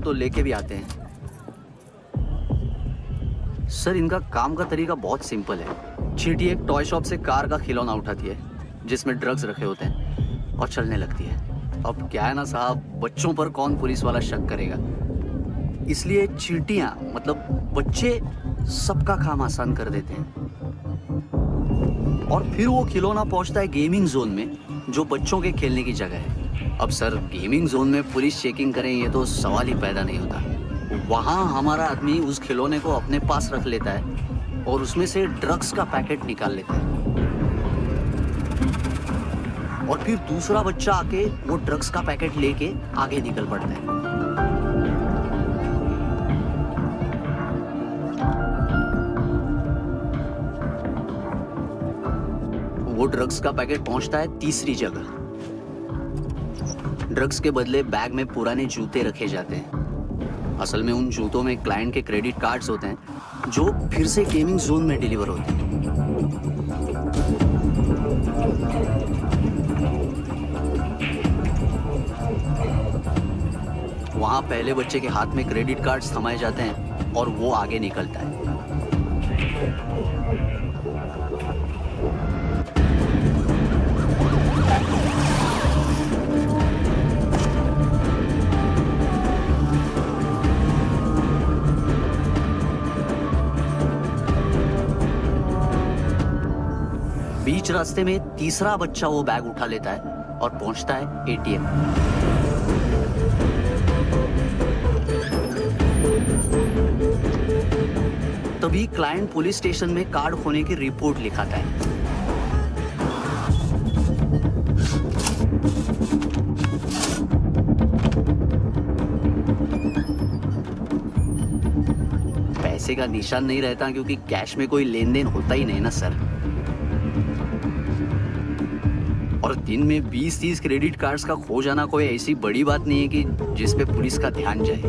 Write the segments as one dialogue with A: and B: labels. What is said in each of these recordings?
A: तो लेके भी आते हैं। सर इनका काम का तरीका बहुत सिंपल है। चींटी एक टॉय शॉप से कार का खिलौना उठाती है जिसमें ड्रग्स रखे होते हैं और चलने लगती है। अब क्या है ना साहब, बच्चों पर कौन पुलिस वाला शक करेगा, इसलिए चींटियां मतलब बच्चे सबका काम आसान कर देते हैं। और फिर वो खिलौना पहुंचता है गेमिंग जोन में, जो बच्चों के खेलने की जगह है। अब सर गेमिंग जोन में पुलिस चेकिंग करें ये तो सवाल ही पैदा नहीं होता। वहां हमारा आदमी उस खिलौने को अपने पास रख लेता है और उसमें से ड्रग्स का पैकेट निकाल लेता है और फिर दूसरा बच्चा आके वो ड्रग्स का पैकेट लेके आगे निकल पड़ता है। वो ड्रग्स का पैकेट पहुंचता है तीसरी जगह। ड्रग्स के बदले बैग में पुराने जूते रखे जाते हैं। असल में उन जूतों में क्लाइंट के क्रेडिट कार्ड्स होते हैं जो फिर से गेमिंग जोन में डिलीवर होते हैं। वहां पहले बच्चे के हाथ में क्रेडिट कार्ड्स थमाए जाते हैं और वो आगे निकलता है। बीच रास्ते में तीसरा बच्चा वो बैग उठा लेता है और पहुंचता है एटीएम। तभी क्लाइंट पुलिस स्टेशन में कार्ड खोने की रिपोर्ट लिखाता है। पैसे का निशान नहीं रहता क्योंकि कैश में कोई लेन देन होता ही नहीं ना सर। और दिन में 20-30 क्रेडिट कार्ड्स का खो जाना कोई ऐसी बड़ी बात नहीं है कि जिस पे पुलिस का ध्यान जाए।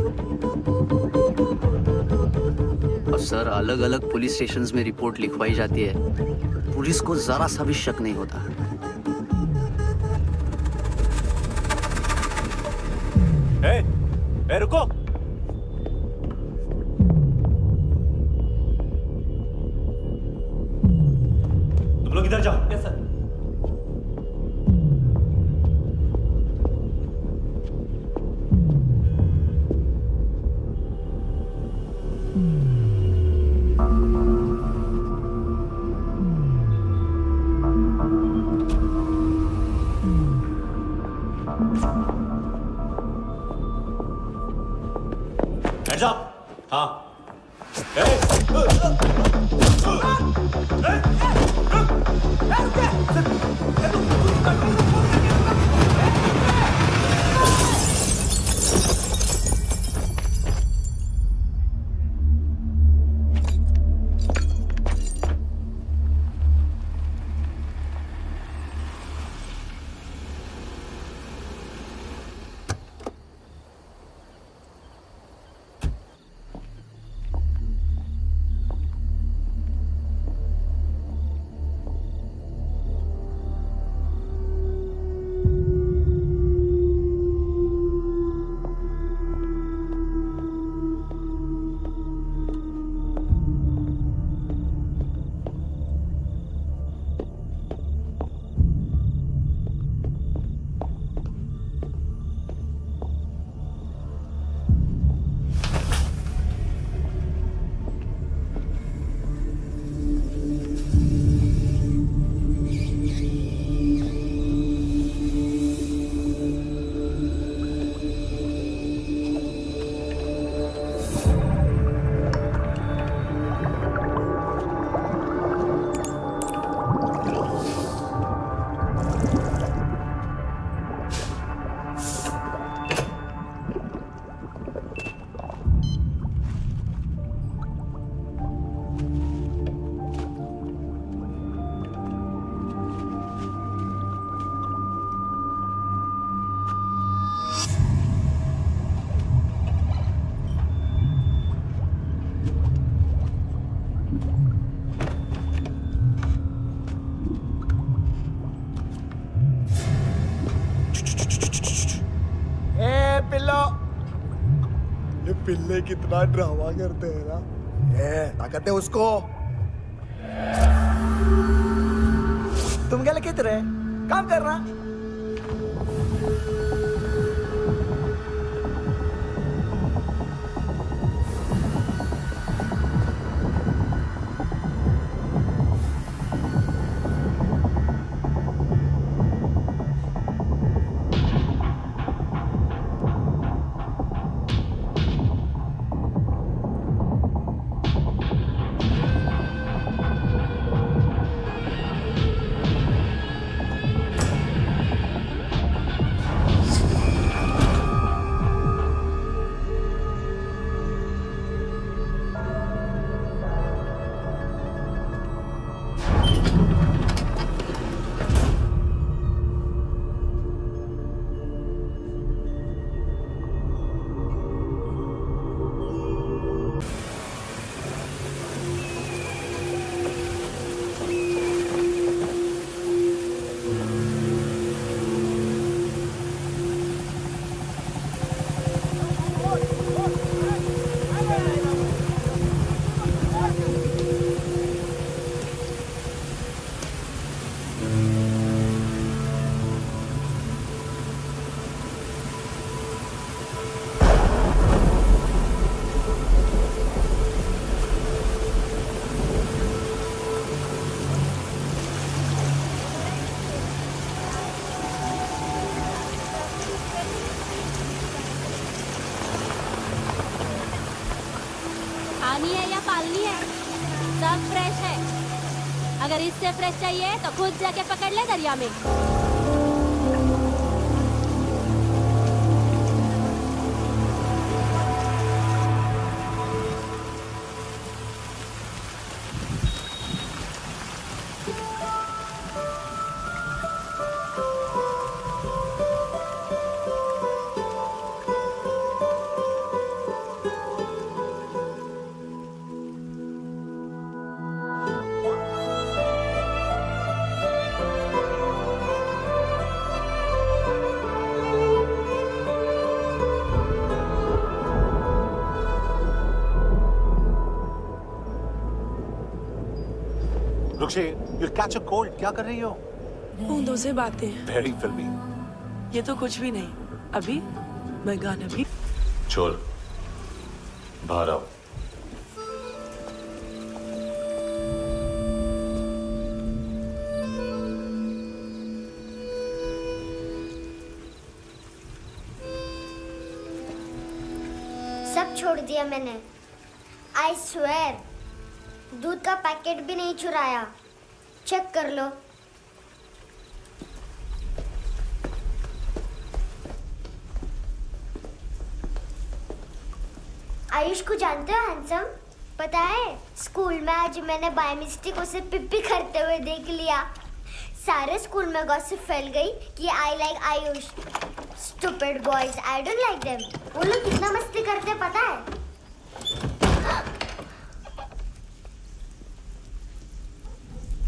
A: और सर अलग अलग पुलिस स्टेशंस में रिपोर्ट लिखवाई जाती है, पुलिस को जरा सा भी शक नहीं होता।
B: रुको। तुम लोग इधर जाओ। Yes sir. Hands up! हाँ।
C: ये पिल्ले कितना ड्रामा करते हैं ना। ताकत है उसको। तुम क्या लिखित रहे काम करना।
D: पानी है या पालनी है, सब फ्रेश है। अगर इससे फ्रेश चाहिए तो खुद जाके पकड़ ले दरिया में।
B: रुक्षे, you'll catch a cold. क्या कर रही हो?
E: बूंदों से बातें।
B: Very filmy.
E: ये तो कुछ भी नहीं। अभी मैं गाना भी।
B: छोड़, बाहर आओ।
F: सब छोड़ दिया मैंने। आई स्वेर दूध का पैकेट भी नहीं चुराया। चेक कर लो। आयुष को जानते हो हैंडसम? पता है स्कूल में आज मैंने बाय मिस्टेक उसे पिप्पी करते हुए देख लिया। सारे स्कूल में गॉसिप फैल गई कि I like Ayush. Stupid boys, I don't like them. वो लोग कितना मस्ती करते पता है?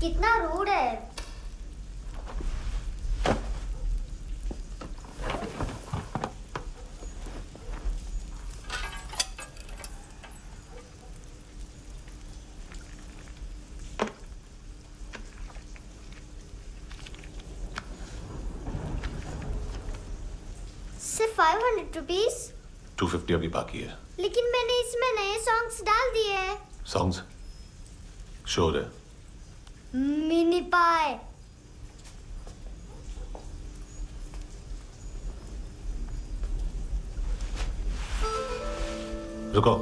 F: कितना रूड है। सिर्फ 500 रुपीस।
B: 250 अभी बाकी है।
F: लेकिन मैंने इसमें नए सॉन्ग्स डाल दिए हैं।
B: सॉन्ग्स? शोर है।
F: मिनी पाए।
B: रुको।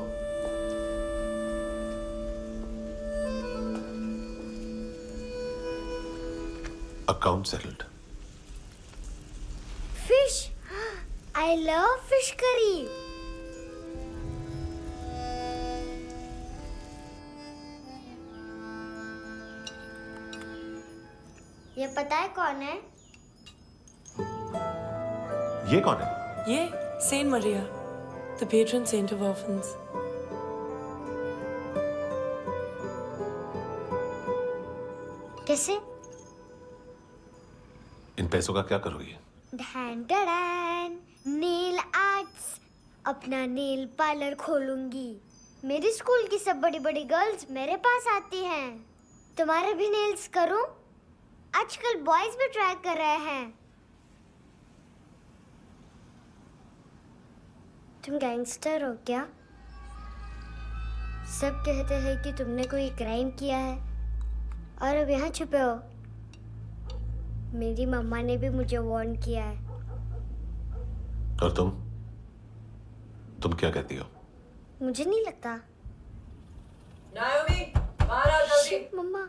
B: Account settled.
F: Fish. I love fish curry. ये पता है कौन है?
B: ये कौन है?
E: ये saint Maria, the patron saint of orphans.
F: कैसे?
B: इन पैसों का क्या करोगी?
F: ढैन ढैन, नील आर्ट्स अपना नेल पार्लर खोलूंगी। मेरे स्कूल की सब बड़ी बड़ी गर्ल्स मेरे पास आती हैं। तुम्हारे भी नेल्स करूं? आजकल बॉयज भी ट्राई कर रहे हैं। तुम गैंगस्टर हो क्या? सब कहते हैं कि तुमने कोई क्राइम किया है और अब यहाँ छुपे हो। मेरी मम्मा ने भी मुझे वार्न किया है।
B: और तुम क्या कहती हो?
F: मुझे नहीं लगता।
E: नायोमी, बाहर आओ जल्दी।
F: शिट, मम्मा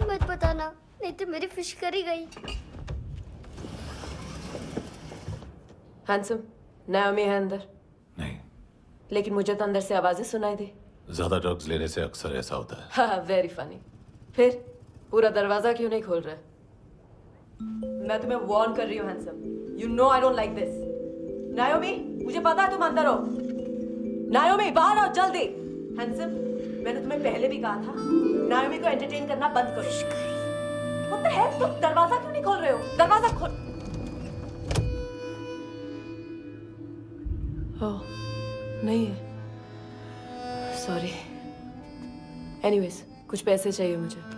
F: मत बताना, नहीं तो मेरी फिश करी गई।
E: हैंडसम, नायोमी है अंदर।
B: नहीं,
E: लेकिन मुझे तो अंदर से आवाजें सुनाई दी।
B: ज्यादा ड्रग्स लेने से अक्सर ऐसा होता है।
E: हाँ, वेरी फनी। फिर पूरा दरवाजा क्यों नहीं खोल रहे? मैं तुम्हें वार्न कर रही हूँ handsome. You know I don't like this. नायोमी, मुझे पता है तुम अंदर हो। नायोमी, बाहर आओ जल्दी। हैंडसम, मैंने तुम्हें पहले भी कहा था नायोमी को एंटरटेन करना बंद करो। What the hell? तुम दरवाजा क्यों नहीं खोल रहे हो? दरवाजा खोल। ओह, नहीं है। सॉरी। एनीवेज, कुछ पैसे चाहिए मुझे।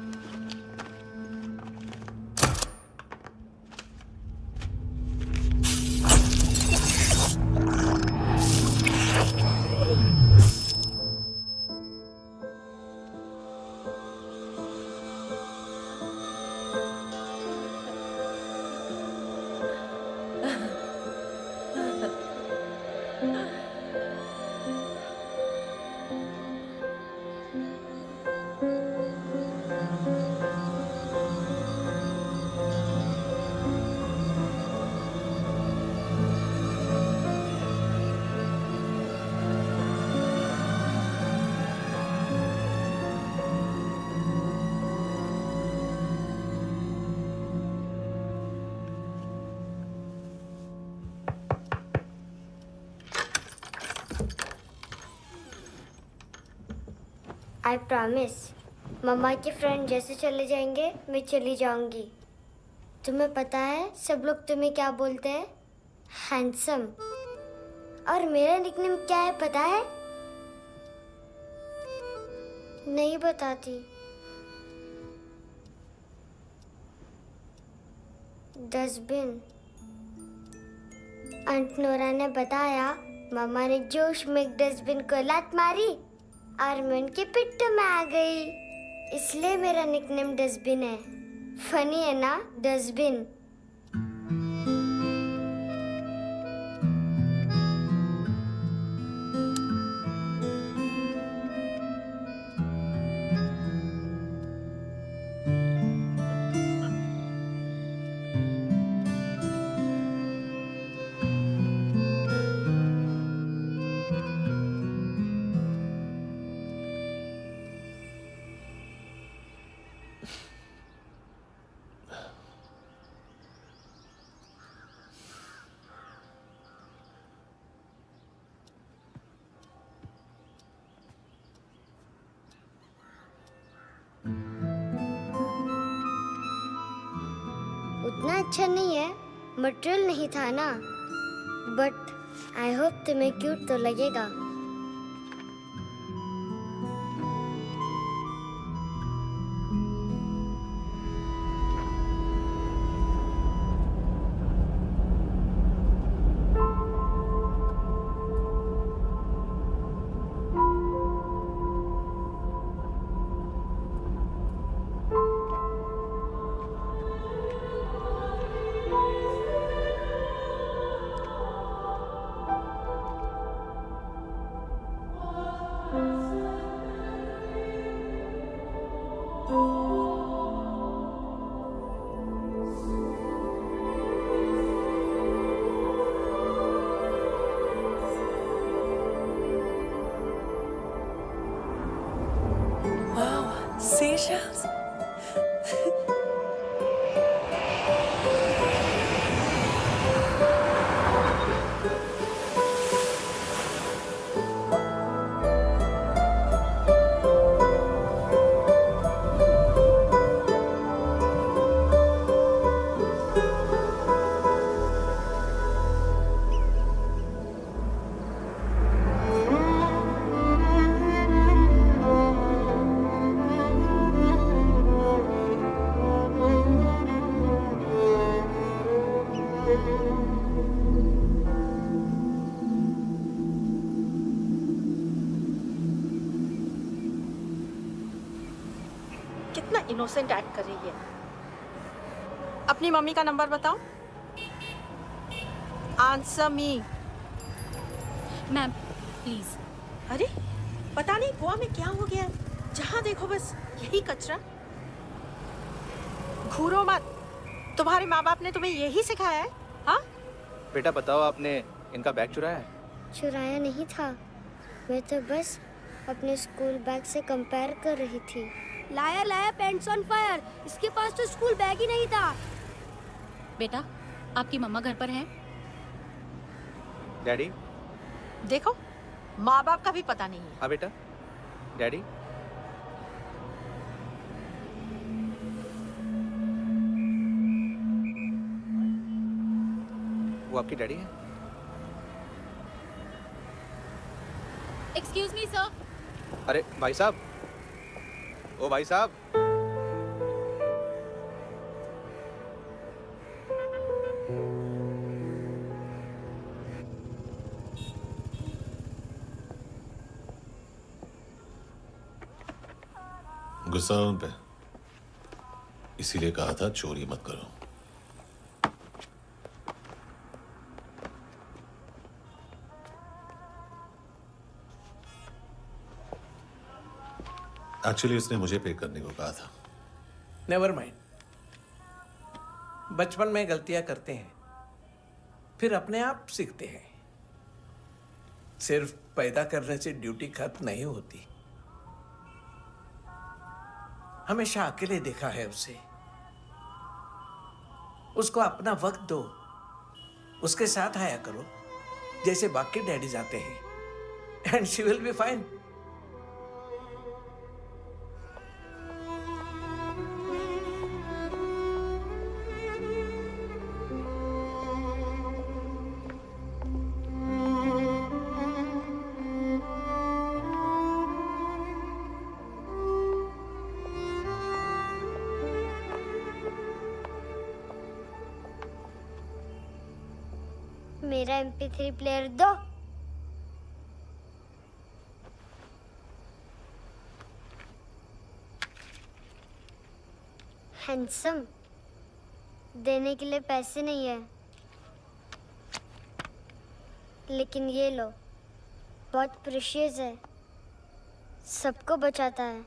F: आई प्रॉमिस, मम्मा के फ्रेंड जैसे चले जाएंगे मैं चली जाऊंगी। तुम्हें पता है सब लोग तुम्हें क्या बोलते हैं? हैंडसम। और मेरा निकनेम क्या है पता है? नहीं बताती। डस्टबिन। आंट नोरा ने बताया मम्मा ने जोश में एक डस्टबिन को लात मारी और मैं उनके पिट्ठू में आ गई, इसलिए मेरा निकनेम डस्टबिन है। फनी है ना डस्टबिन? उतना अच्छा नहीं है, मटेरियल नहीं था ना, बट आई होप तुम्हें क्यूट तो लगेगा।
G: इनोसेंट एक्ट कर रही है। अपनी मम्मी का नंबर बताओ। Answer me.
D: Ma'am please.
G: अरे पता नहीं गोवा में क्या हो गया है, जहाँ देखो बस यही कचरा। घूरो मत, तुम्हारे माँ बाप ने तुम्हें यही सिखाया है? हाँ
H: बेटा बताओ, आपने इनका बैग चुराया है?
F: चुराया नहीं था, मैं तो बस अपने स्कूल बैग से कंपेयर कर रही थी।
D: Liar liar pants on fire, इसके पास तो स्कूल बैग ही नहीं था। बेटा आपकी मम्मा घर पर हैं?
H: डैडी?
G: देखो माँ बाप का भी पता नहीं है।
H: हाँ बेटा। डैडी? वो आपकी डैडी है?
D: Excuse me sir.
H: अरे भाई साहब, ओ भाई साहब।
B: गुस्सा उन पे, इसीलिए कहा था चोरी मत करो। एक्चुअली उसने मुझे पे करने को कहा था।
C: नेवर माइंड, बचपन में गलतियां करते हैं, फिर अपने आप सीखते हैं। सिर्फ पैदा करने से ड्यूटी खत्म नहीं होती। हमेशा अकेले देखा है उसे। उसको अपना वक्त दो, उसके साथ आया करो जैसे बाकी डैडीज आते हैं, and she will be fine.
F: मेरा MP3 प्लेयर दो। हैंडसम, देने के लिए पैसे नहीं है, लेकिन ये लो, बहुत प्रेशियस है, सबको बचाता है।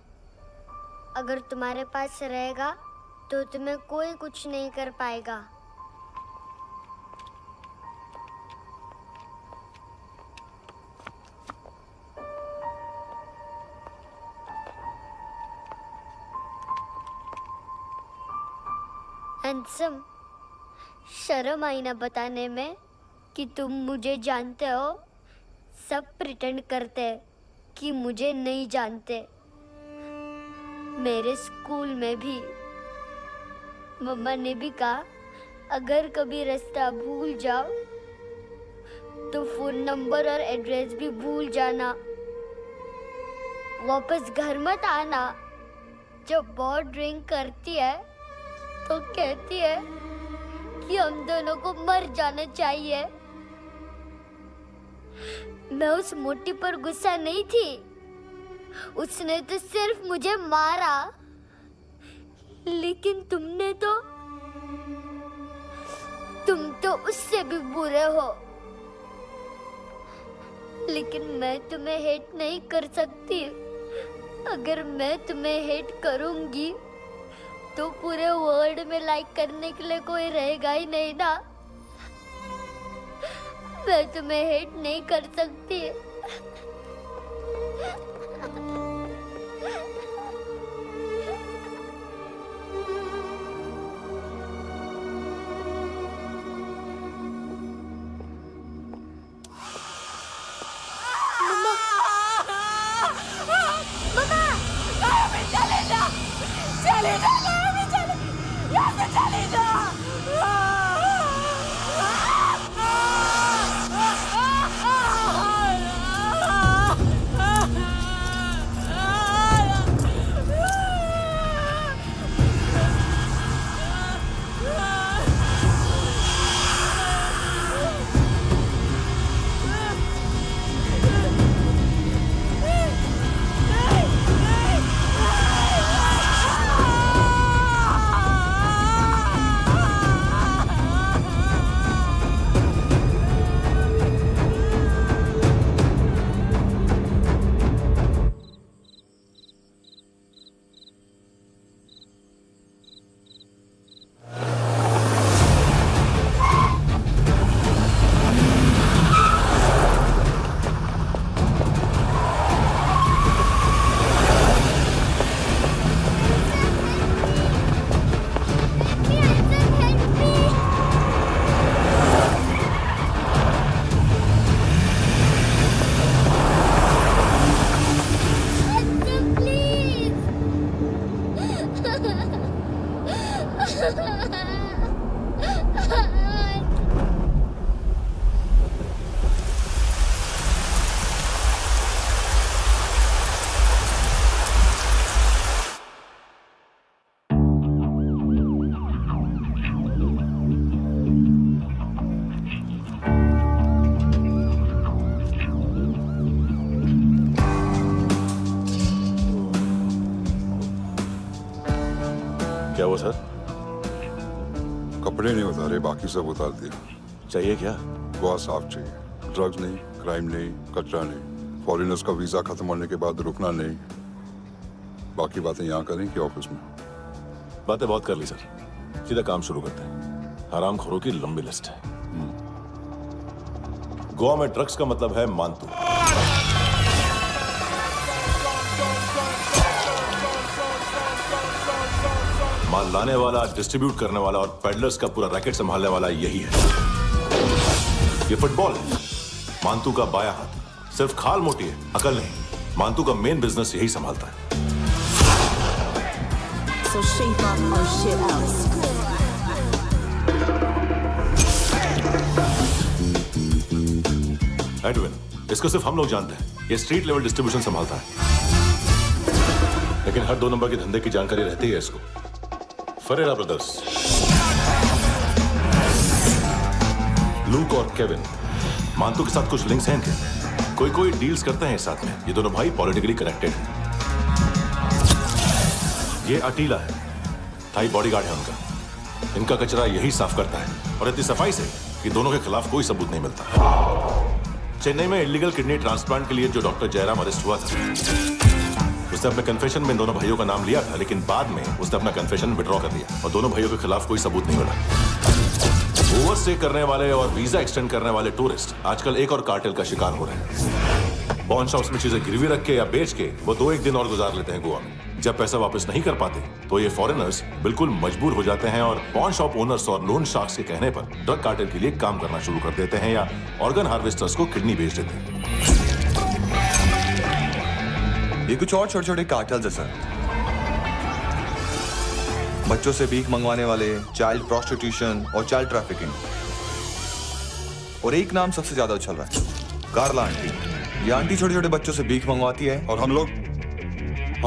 F: अगर तुम्हारे पास रहेगा तो तुम्हें कोई कुछ नहीं कर पाएगा। हैंडसम, शर्म आई ना बताने में कि तुम मुझे जानते हो। सब प्रिटेंड करते हैं कि मुझे नहीं जानते। मेरे स्कूल में भी मम्मा ने भी कहा, अगर कभी रास्ता भूल जाओ तो फोन नंबर और एड्रेस भी भूल जाना। वापस घर मत आना। जब बहुत ड्रिंक करती है तो कहती है कि हम दोनों को मर जाना चाहिए। मैं उस मोटी पर गुस्सा नहीं थी, उसने तो सिर्फ मुझे मारा। लेकिन तुम तो उससे भी बुरे हो। लेकिन मैं तुम्हें हेट नहीं कर सकती। अगर मैं तुम्हें हेट करूंगी तो पूरे वर्ल्ड में लाइक करने के लिए कोई रहेगा ही नहीं ना। मैं तुम्हें हेट नहीं कर सकती।
B: हुआ सर?
I: कपड़े नहीं उतारे, बाकी सब उतार दिए।
B: चाहिए क्या?
I: गोवा साफ चाहिए। ड्रग्स नहीं, क्राइम नहीं, कचरा नहीं। फॉरेनर्स का वीजा खत्म होने के बाद रुकना नहीं। बाकी बातें यहाँ करें कि ऑफिस में?
B: बातें बहुत कर ली सर, सीधा काम शुरू करते हैं। हरामखोरों की लंबी लिस्ट है। गोवा में ड्रग्स का मतलब है मानतू। माल लाने वाला, डिस्ट्रीब्यूट करने वाला और पेडलर्स का पूरा रैकेट संभालने वाला यही है। ये फुटबॉल है, मानतू का बायां हाथ। सिर्फ खाल मोटी है, अकल नहीं। मानतू का मेन बिजनेस यही संभालता है।
G: So shape up our shit out.
B: Edwin, इसको सिर्फ हम लोग जानते हैं। ये स्ट्रीट लेवल डिस्ट्रीब्यूशन संभालता है, लेकिन हर 2 नंबर के धंधे की जानकारी रहती है इसको। फरेरा ब्रदर्स, लूक और केविन, मानतू के साथ कुछ लिंक्स हैं इनके। कोई डील्स करते हैं साथ में। ये दोनों भाई पॉलिटिकली कनेक्टेड हैं। ये अटीला है, थाई बॉडीगार्ड है उनका। इनका कचरा यही साफ करता है, और इतनी सफाई से कि दोनों के खिलाफ कोई सबूत नहीं मिलता। चेन्नई में इलीगल किडनी ट्रांसप्लांट के लिए जो डॉक्टर जयराम अरेस्ट हुआ था, उसने अपने कन्फेशन में इन दोनों भाइयों का नाम लिया था, लेकिन बाद में उसने अपना कन्फेशन विड्रॉ कर दिया और दोनों भाइयों के खिलाफ कोई सबूत नहीं मिला। ओवरस्टे करने वाले और वीजा एक्सटेंड करने वाले टूरिस्ट आजकल एक और कार्टेल का शिकार हो रहे हैं। पॉन शॉप्स में चीजें गिरवी रख के या बेच के वो 2-1 दिन और गुजार लेते हैं गोवा में। जब पैसा वापस नहीं कर पाते तो ये फॉरेनर्स बिल्कुल मजबूर हो जाते हैं और पॉन शॉप ओनर्स और लोन शार्क्स के कहने पर ड्रग कार्टेल के लिए काम करना शुरू कर देते हैं या ऑर्गन हार्वेस्टर्स को किडनी बेच देते हैं।
J: ये कुछ और छोटे छोटे कार्टेल्स है सर। बच्चों से भीख मंगवाने वाले, चाइल्ड प्रोस्टिट्यूशन और चाइल्ड ट्रैफिकिंग। और एक नाम सबसे ज्यादा उछल रहा है, कार्ला आंटी। ये आंटी छोटे छोटे बच्चों से भीख मंगवाती है।
I: और हम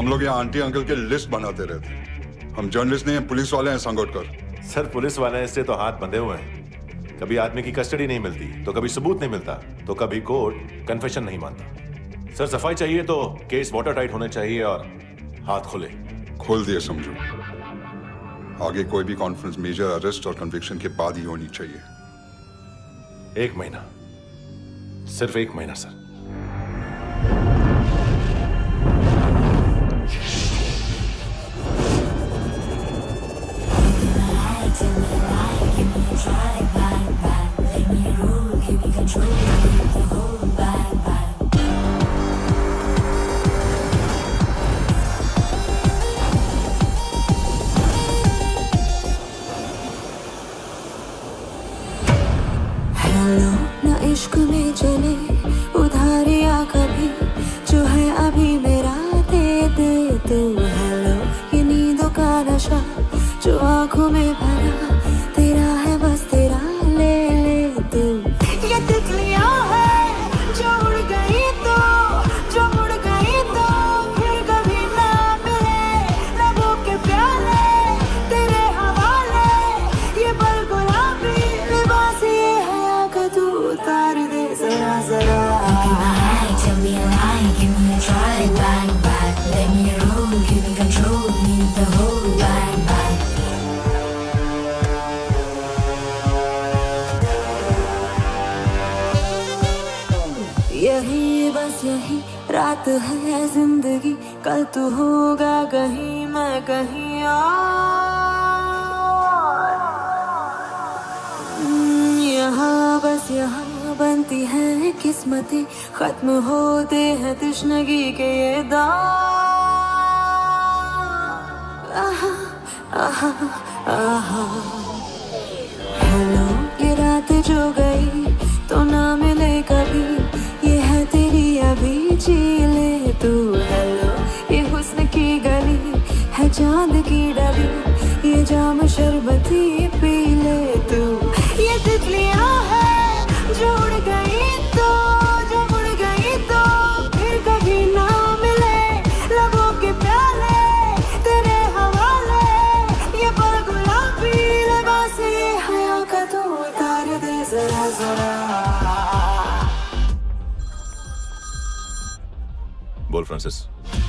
I: लोग यहाँ आंटी अंकल के लिस्ट बनाते रहते। हम जर्नलिस्ट नहीं हैं, पुलिस वाले हैं संगोटकर।
B: सर पुलिस वाले इससे तो हाथ बंधे हुए हैं। कभी आदमी की कस्टडी नहीं मिलती, तो कभी सबूत नहीं मिलता, तो कभी कोर्ट कन्फेशन नहीं मानता। सर सफाई चाहिए तो केस वाटर टाइट होने चाहिए और हाथ खुले।
I: खोल दिए समझो। आगे कोई भी कॉन्फ्रेंस मेजर अरेस्ट और कन्विक्शन के बाद ही होनी चाहिए।
B: 1 महीना, सिर्फ 1 महीना सर।
K: हेलो ना इश्क में चले उधारिया कभी, जो है अभी मेरा दे दे तू। हेलो ये नींदों का नशा जो आंखों में भरा, तेरा है बस तेरा, ले ले तू। ये तितलियां है जो उड़ गई तो, जो मुड़ गई तो फिर कभी ना मिले। लबों के प्याले तेरे हवाले, ये पल गुलाबी लिबास ये हया का तू उतार दे जरा जरा। Tell me a lie, give me a try, bang bang. Let me roll, give me control, need the whole bang bang. यही बस यही रात है जिंदगी, कल तू होगा कहीं मैं कहीं और। यहाँ बस यहाँ बनती है किस्मतें, खत्म होते हैं तृष्णगी के ये दाग। आहा आहा आहा। हेलो ये रात जो गई तो ना मिले कभी, ये है तेरी अभी जी ले तू। हेलो ये हुस्न की गली है चांद की डली, ये जाम शरबती पी ले तू। ये तितलियां है जो उड़ गई तो, जो उड़ गई तो फिर कभी ना मिले। लबों के प्याले तेरे हवाले, ये पल गुलाबी लिबास ये हया का तू उतार दे जरा जरा।
B: बोल फ्रांसिस।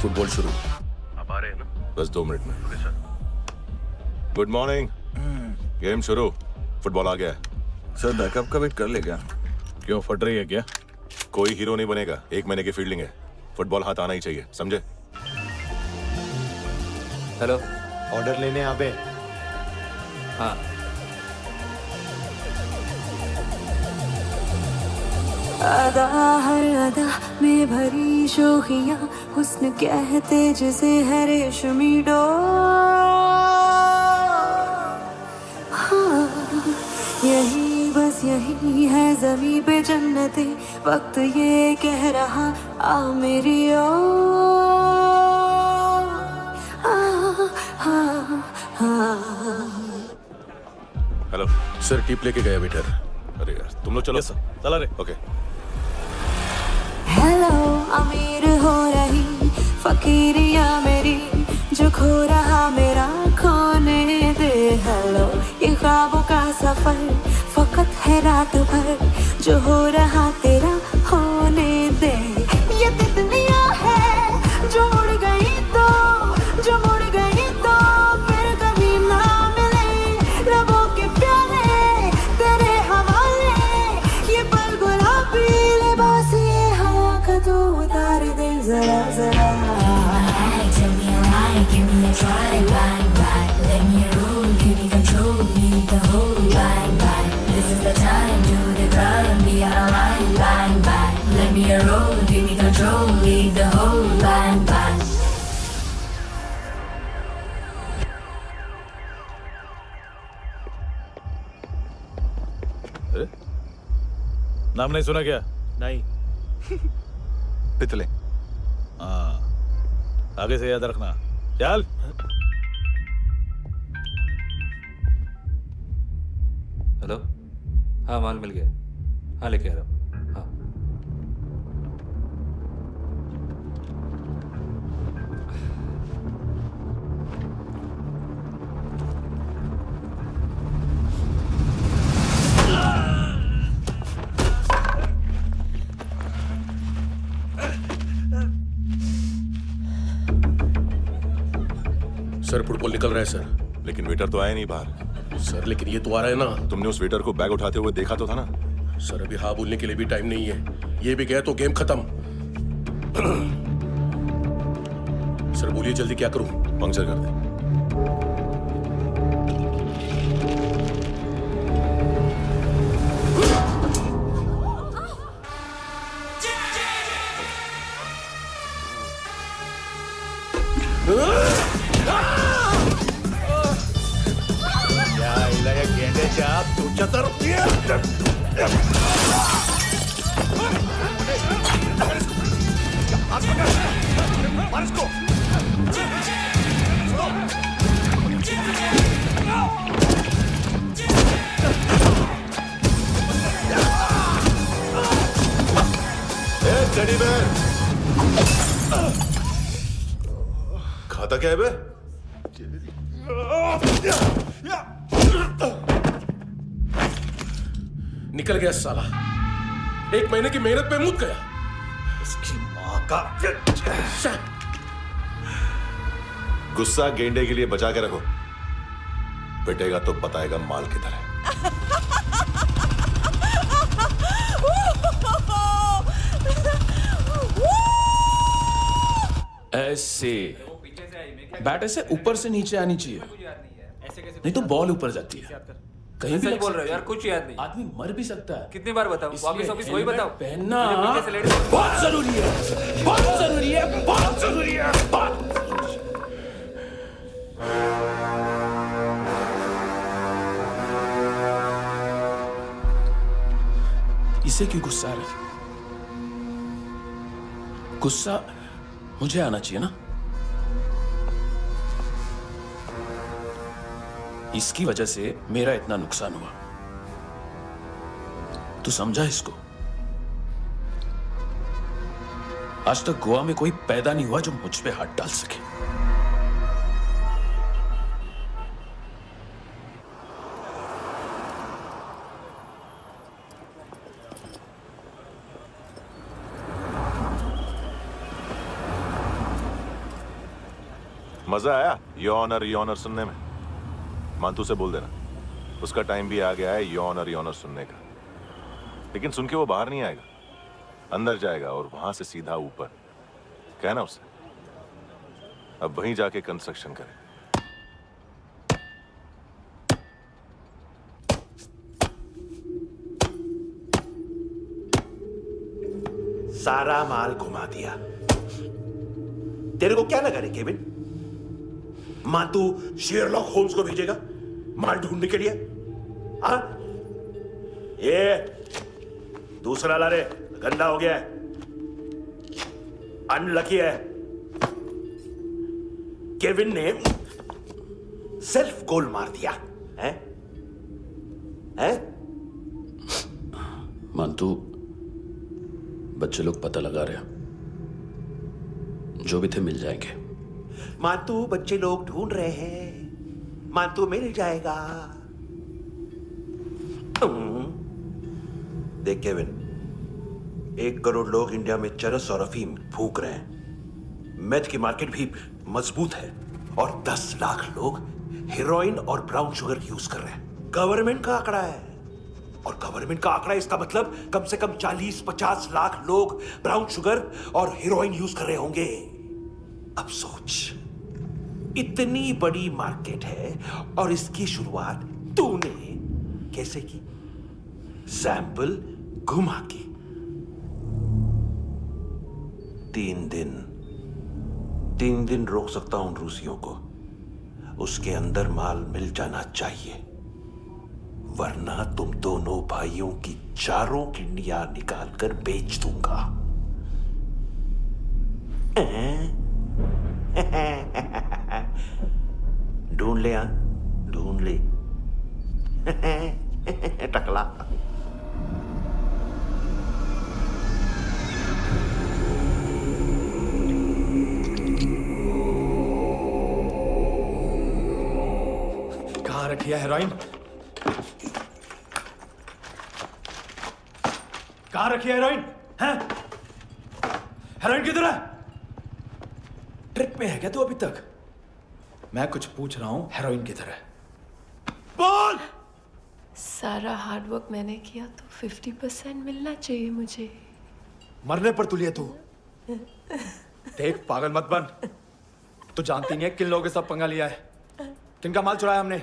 H: फुटबॉल शुरू।
B: आप आ रहे हैं ना? बस 2 मिनट में। Good morning. गेम शुरू। फुटबॉल आ गया है।
J: सर बैकअप का वेट कर ले क्या?
B: क्यों, फट रही है क्या? कोई हीरो नहीं बनेगा, 1 महीने की फील्डिंग है। फुटबॉल हाथ आना ही चाहिए, समझे?
H: हेलो, ऑर्डर लेने आ बे। हाँ।
K: अदा हर अदा में भरी शोखियां, हुस्न कहते जिसे है रेशमी डोर। हाँ, यही बस यही है ज़मीं पे जन्नते, वक्त ये कह रहा आ मेरी ओर।
B: हेलो
H: सर, टिप लेके गया वेटर।
B: अरे यार, तुम लोग चलो।
H: चला रे।
B: ओके।
K: हेलो, अमीर हो रही फकीरिया मेरी, जो खो रहा मेरा खोने दे। हेलो, ये ख्वाबों का सफर फकत है रात भर, जो हो रहा तेरा होने दे। ये तितलियां है जो उड़ गई तो, जो मुड़ गई तो फिर कभी ना मिले। रबों के प्याले तेरे हवाले, ये पल गुलाबी लिबास ये हवा का तो उतार दे जरा जरा।
L: Tell me alright, give me a try, right, right. Let me roll, give me control, need the whole, right, right. This is the time, do the grind, be alright, right, right. Let me roll, give me control, need the whole, right, right.
H: नाम नहीं सुना क्या?
C: नहीं।
J: पितले।
H: हाँ, आगे से याद रखना। चल।
M: हेलो, हाँ माल मिल गया। हाँ लेके आ रहा हूँ। हाँ
H: सर, फुटबॉल निकल रहा है सर।
B: लेकिन वेटर तो आया नहीं बाहर।
H: सर, लेकिन ये तो आ रहा है ना।
B: तुमने उस वेटर को बैग उठाते हुए देखा तो था ना?
H: सर, अभी हाँ बोलने के लिए भी टाइम नहीं है। ये भी गया तो गेम खत्म। सर बोलिए जल्दी, क्या करूं?
B: पंक्चर कर दे।
H: गेंडे चाप तू चतर।
B: खाता क्या है बे?
H: निकल गया साला। 1 महीने की मेहनत पे मुद गया। उसकी माँ का।
B: गुस्सा गेंडे के लिए बचा के रखो, पिटेगा तो बताएगा माल किधर है।
H: ऐसे बैट ऐसे ऊपर से नीचे आनी चाहिए, नहीं तो बॉल ऊपर जाती है। कहीं भी बोल रहे हो यार, कुछ याद नहीं। आदमी मर भी सकता है। कितनी बार बताऊं? वापस वही बताओ। पहनना बहुत जरूरी है, बहुत जरूरी है, बहुत जरूरी है, बहुत। इसे क्यों गुस्सा आ रहा है? गुस्सा मुझे आना चाहिए ना। इसकी वजह से मेरा इतना नुकसान हुआ। तू समझा इसको? आज तक गोवा में कोई पैदा नहीं हुआ जो मुझ पे हाथ डाल सके।
B: मजा आया ये ऑनर सुनने में? मानतू से बोल देना, उसका टाइम भी आ गया है यौन और यौनर सुनने का। लेकिन सुन के वो बाहर नहीं आएगा, अंदर जाएगा और वहां से सीधा ऊपर। कहना उसे अब वहीं जाके कंस्ट्रक्शन करे।
C: सारा माल घुमा दिया। तेरे को क्या लगा रे केविन? मां तू शेरलॉक होम्स को भेजेगा माल ढूंढने के लिए? हाँ, ये दूसरा ला रे, गंदा हो गया है, अनलकी है। केविन ने सेल्फ गोल मार दिया है? हैं?
H: मानतू, बच्चे लोग पता लगा रहे हैं, जो भी थे मिल जाएंगे।
C: मानतू बच्चे लोग ढूंढ रहे हैं, मानतू मिल जाएगा। देख केविन, 1 करोड़ लोग इंडिया में चरस और अफीम फूक रहे हैं। मेथ की मार्केट भी मजबूत है और 10 लाख लोग हेरोइन और ब्राउन शुगर यूज कर रहे हैं। गवर्नमेंट का आंकड़ा है, और गवर्नमेंट का आंकड़ा, इसका मतलब कम से कम 40-50 लाख लोग ब्राउन शुगर और हेरोइन यूज कर रहे होंगे। अब सोच, इतनी बड़ी मार्केट है और इसकी शुरुआत तूने कैसे की? सैंपल घुमा के। 3 दिन रोक सकता हूं रूसियों को, उसके अंदर माल मिल जाना चाहिए, वरना तुम दोनों भाइयों की 4 किडनियां निकालकर बेच दूंगा। ढूंढ ले, ढूंढ ले टकला।
N: कहाँ रखी है हेरोइन? कहाँ रखी है हेरोइन? हैं? हेरोइन किधर है? ट्रिप पे है क्या तू अभी तक? मैं कुछ पूछ रहा हूं, हेरोइन किधर है? बोल!
E: सारा हार्डवर्क मैंने किया तो 50% मिलना चाहिए मुझे।
N: मरने पर तुलिए तू। देख, पागल मत बन। तू जानती नहीं है किन लोगों के साथ पंगा लिया है, किनका माल चुराया हमने।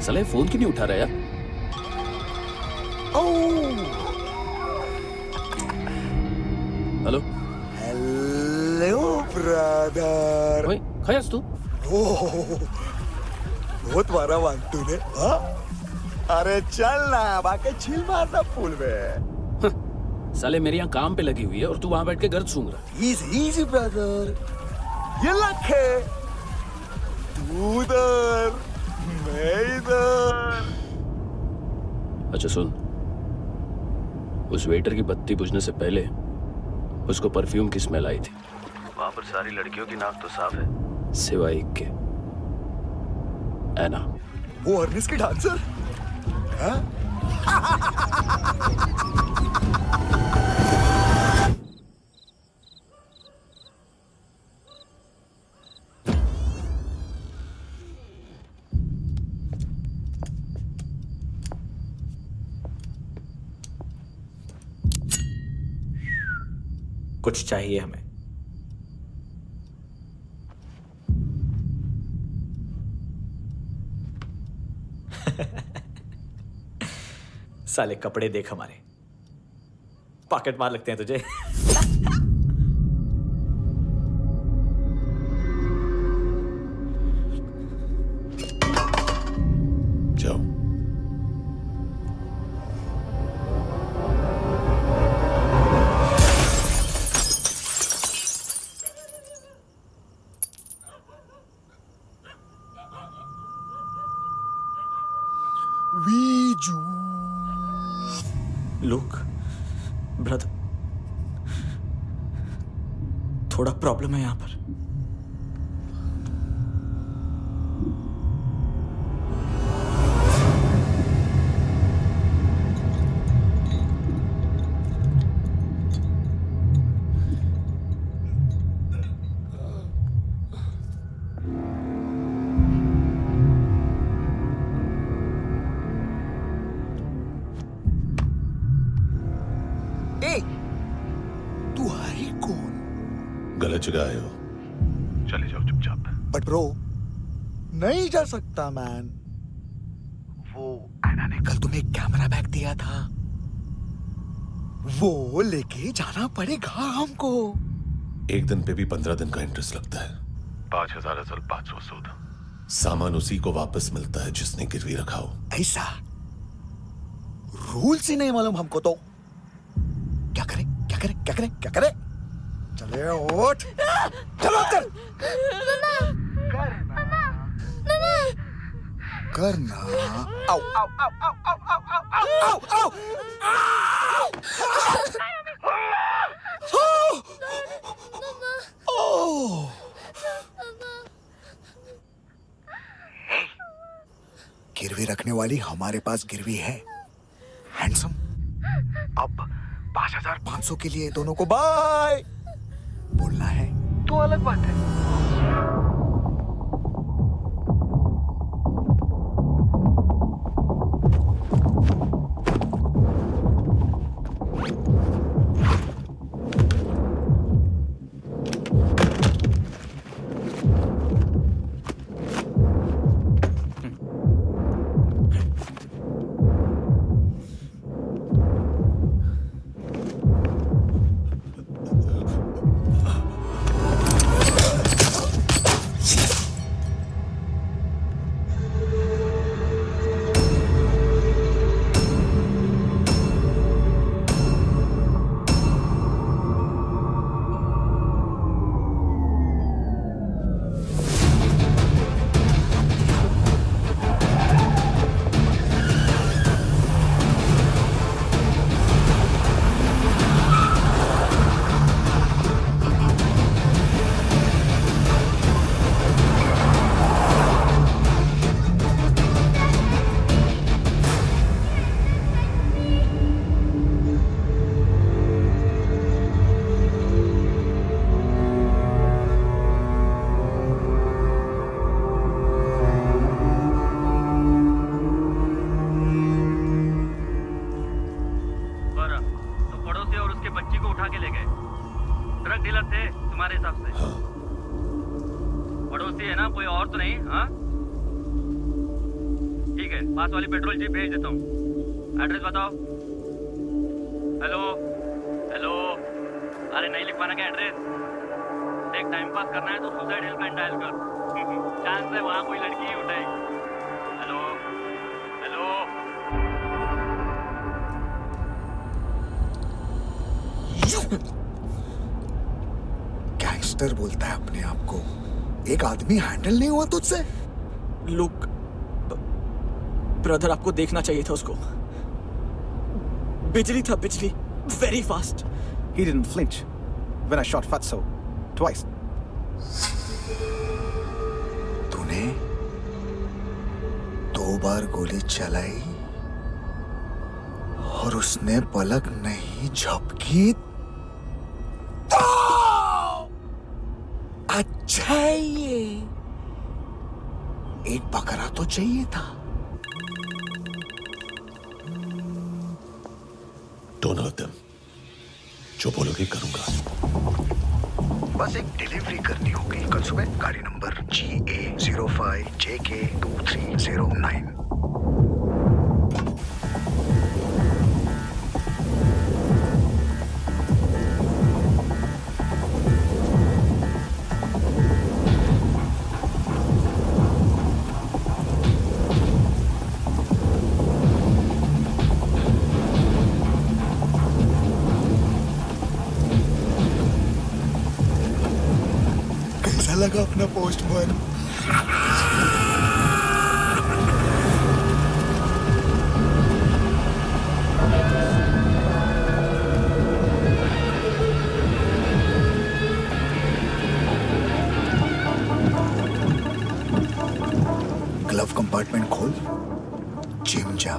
H: साले फोन क्यों नहीं उठा रहा यार? Hello
O: hello brother.
H: ओए, खयास तू?
O: बहुत मारा वांटू ने। हाँ? अरे चल ना, बाकी चिल मारना पूल में।
H: साले मेरी यहाँ काम पे लगी हुई है और तू वहां बैठ के गर्द सूंघ रहा।
O: इजी ब्रदर, ये लक है। तू उधर, मैं इधर।
H: अच्छा सुन, उस वेटर की बत्ती बुझने से पहले उसको परफ्यूम की स्मेल आई थी। वहां पर सारी लड़कियों की नाक तो साफ है, सिवाय एक के, एना।
O: वो अर्निस की डांसर? हाँ?
C: कुछ चाहिए हमें। साले कपड़े देख हमारे, पॉकेट मार लगते हैं तुझे।
B: जाओ।
C: लुक ब्रदर, थोड़ा प्रॉब्लम है यहां पर।
B: बच गए हो, चले जाओ चुपचाप।
O: बट ब्रो नहीं जा सकता मैन। वो एना ने कल तुम्हें एक कैमरा बैग दिया था, वो लेके जाना पड़ेगा हमको।
B: एक दिन पे भी 15 दिन का इंटरेस्ट लगता है। 5,000 असल 500 सूद। सामान उसी को वापस मिलता है जिसने गिरवी रखा हो।
O: ऐसा रूल्स ही नहीं मालूम हमको तो। क्या करें क्या करें क्या करें क्या करें? चले उठ, चलो कर करना। आओ आओ आओ आओ आओ आओ आओ आओ आओ। गिरवी रखने वाली हमारे पास गिरवी है हैंडसम। अब 5,500 के लिए दोनों को बाय बोलना है तो अलग बात है।
A: पास वाली पेट्रोल जीप भेज देता हूँ। एड्रेस बताओ। हेलो हेलो, अरे नहीं लिख पाना क्या एड्रेस? देख टाइम पास करना है तो सुसाइड हेल्पलाइन डायल कर। चांस है वहाँ कोई लड़की ही उठाएगी। Hello hello.
O: गैंगस्टर बोलता है अपने आप को। एक आदमी हैंडल नहीं हुआ तुझसे?
N: लुक ब्रदर, आपको देखना चाहिए था उसको। बिजली था, बिजली, very fast.
O: He didn't flinch when I shot Fatso twice. तूने 2 बार गोली चलाई और उसने पलक नहीं झपकी तो अच्छा ये एक बकरा तो चाहिए था।
B: Don't hurt them. जो बोलोगे करूंगा।
O: बस एक डिलीवरी करनी होगी कल सुबह। गाड़ी नंबर GA05JK2309। लगा अपना पोस्टमैन। ग्लव कंपार्टमेंट खोल, जिम जा।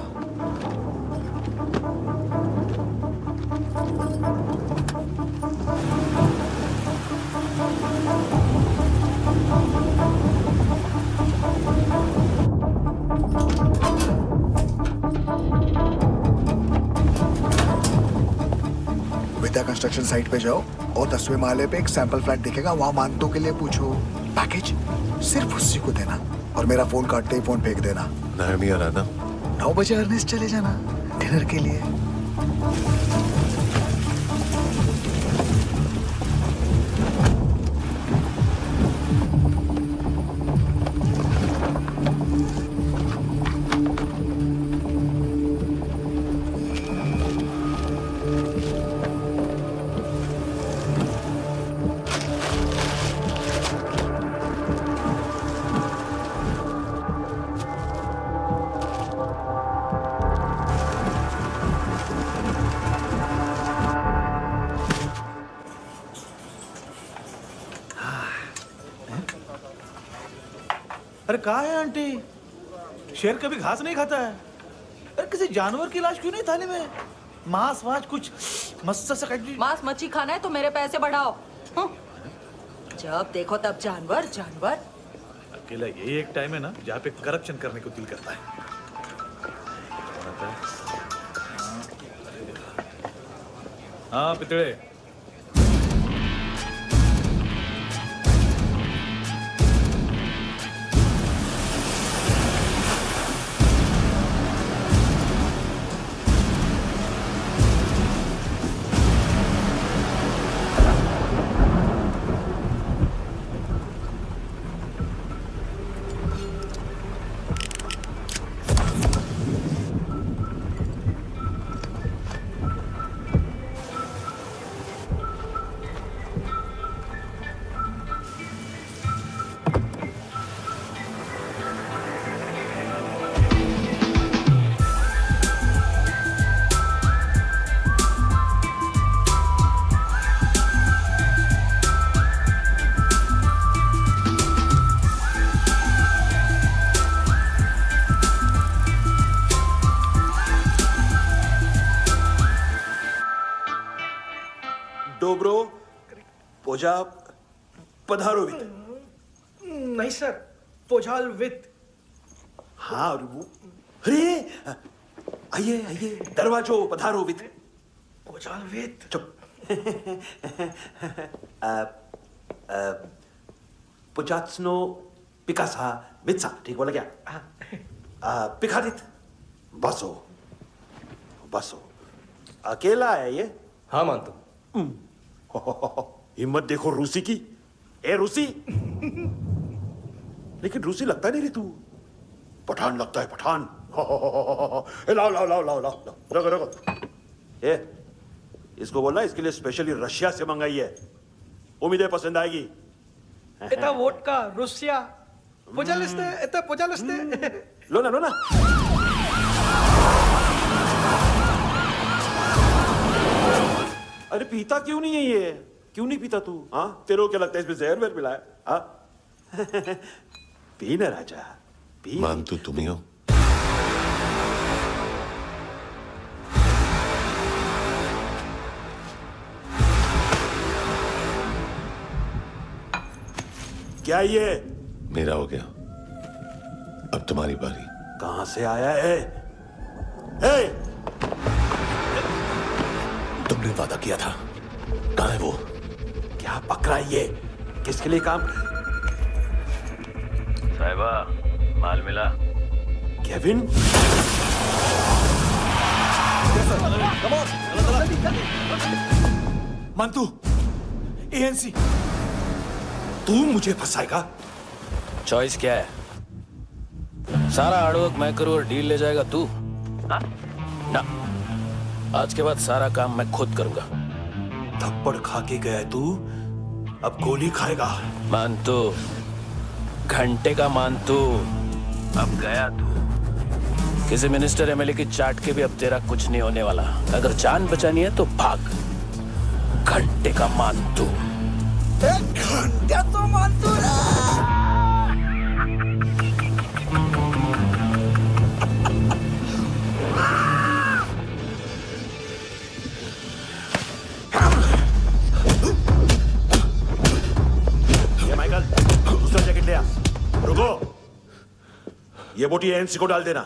O: विद्या कंस्ट्रक्शन साइट पे जाओ, और 10वें माले पे एक सैंपल फ्लैट दिखेगा, वहां मानतो के लिए पूछो। पैकेज सिर्फ उसी को देना और मेरा फोन काटते ही फोन फेंक देना।
B: नायमी आ रहा ना?
O: 9 बजे अर्नेस्ट चले जाना डिनर के लिए।
N: अरे कहाँ है आंटी? शेर कभी घास नहीं खाता है। अरे किसी जानवर की लाश क्यों नहीं थाली में? मांस वास कुछ मस्त सा खाइए।
E: मांस मच्छी खाना है तो मेरे पैसे बढ़ाओ। जब देखो तब जानवर जानवर।
N: अकेला यही एक टाइम है ना जहाँ पे करप्शन करने को दिल करता है। हाँ पितड़े।
C: डोब्रो पोजा पधारोवित।
N: नहीं सर, पोझाल विथ।
C: हाँ अरे आइए आइए, दरवाजो पधारोवित।
N: पोझाल विथ।
C: चुप। पुजात्सनो पिकासा मित्सा, ठीक बोला क्या? पिखादित बसो बसो। अकेला है ये?
M: हाँ मानतो।
C: हिम्मत देखो रूसी की। ए रूसी। लेकिन रूसी लगता नहीं रे तू, पठान लगता है, पठान। लाओ लाओ लाओ लाओ लाओ, रखो रखो। ए इसको बोलना इसके लिए स्पेशली रशिया से मंगाई है, उम्मीद है पसंद आएगी।
N: इतना वोडका रुसिया पोझालिस्ते, इतना पोझालिस्ते।
C: लो ना लो ना। अरे पीता क्यों नहीं है ये? क्यों नहीं पीता तू? हाँ तेरे को क्या लगता है इसमें जहर वहर मिला है? हाँ पी ना राजा पी।
B: मानतू तुम ही हो?
C: क्या ये?
B: मेरा हो गया, अब तुम्हारी बारी।
C: कहां से आया है? हे!
B: तुमने वादा किया था, कहाँ है वो?
C: क्या पकड़ा ये? किसके लिए काम?
M: साहिबा माल मिला?
C: केविन?
N: मंतू, एएनसी।
C: तू मुझे फंसाएगा?
H: चॉइस क्या है? सारा हार्डवर्क मैं करूं और डील ले जाएगा तू? ना, आज के बाद सारा काम मैं खुद करूंगा।
C: थप्पड़ खा के गया तू, अब गोली खाएगा।
H: मानतू, घंटे का मानतू, अब गया तू। किसी मिनिस्टर एमएलए की चाट के भी अब तेरा कुछ नहीं होने वाला। अगर जान बचानी है तो भाग। घंटे का मानतू।
O: घंटा तो मानतू
C: दूसरा जैकेट ले आ। रुको, ये बोटी एएनसी को डाल देना।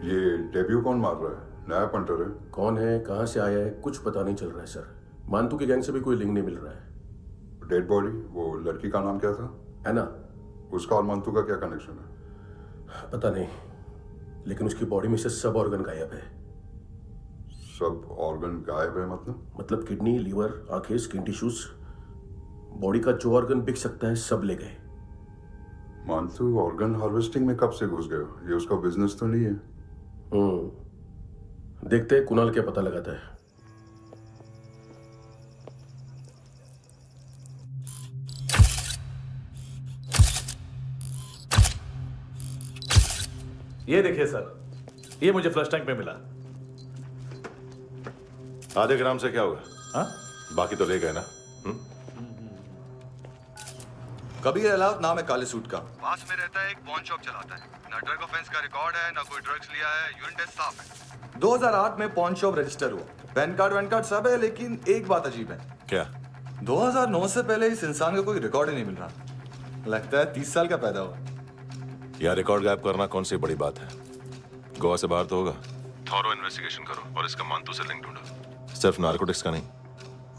I: ये डेब्यू कौन मार रहा है? नया पंटर है?
H: कौन है, कहाँ से आया है, कुछ पता नहीं चल रहा है सर। मानतू के गैंग से भी कोई लिंक नहीं मिल रहा है।
I: डेड बॉडी, वो लड़की का नाम क्या था?
H: एना।
I: उसका और मंतू का क्या कनेक्शन है?
H: पता नहीं, लेकिन उसकी बॉडी में से सब ऑर्गन गायब है।
I: सब ऑर्गन गायब है
H: मतलब किडनी, लीवर, आंखें, स्किन टिश्यूज, बॉडी का जो ऑर्गन बिक सकता है सब ले गए।
I: मंतू ऑर्गन हार्वेस्टिंग में कब से घुस गए? ये उसका बिजनेस तो नहीं है?
H: देखते हैं कुणाल क्या पता लगाता है।
N: ये देखिए सर, ये मुझे फ्लश टैंक में मिला।
B: आधे ग्राम से क्या होगा?
N: हाँ?
B: बाकी तो ले गए ना?
J: कबीर अलाउद्दीन नाम है काले सूट का, पास में रहता है, एक पॉन शॉप चलाता है। ना ड्रग ऑफेंस का रिकॉर्ड है, ना कोई ड्रग्स लिया है, यूरिन टेस्ट साफ है। 2008 में पॉन शॉप रजिस्टर हुआ, पैन कार्ड सब है, लेकिन एक बात अजीब है।
B: क्या?
J: 2009 से पहले इस इंसान का कोई रिकॉर्ड ही नहीं मिल रहा। लगता है 30 साल का पैदा हुआ।
B: यह रिकॉर्ड गायब करना कौन सी बड़ी बात है? गोवा से बाहर तो होगा। थॉरो इन्वेस्टिगेशन करो और इसका मानतू से लिंक ढूंढो। सिर्फ नारकोटिक्स का नहीं,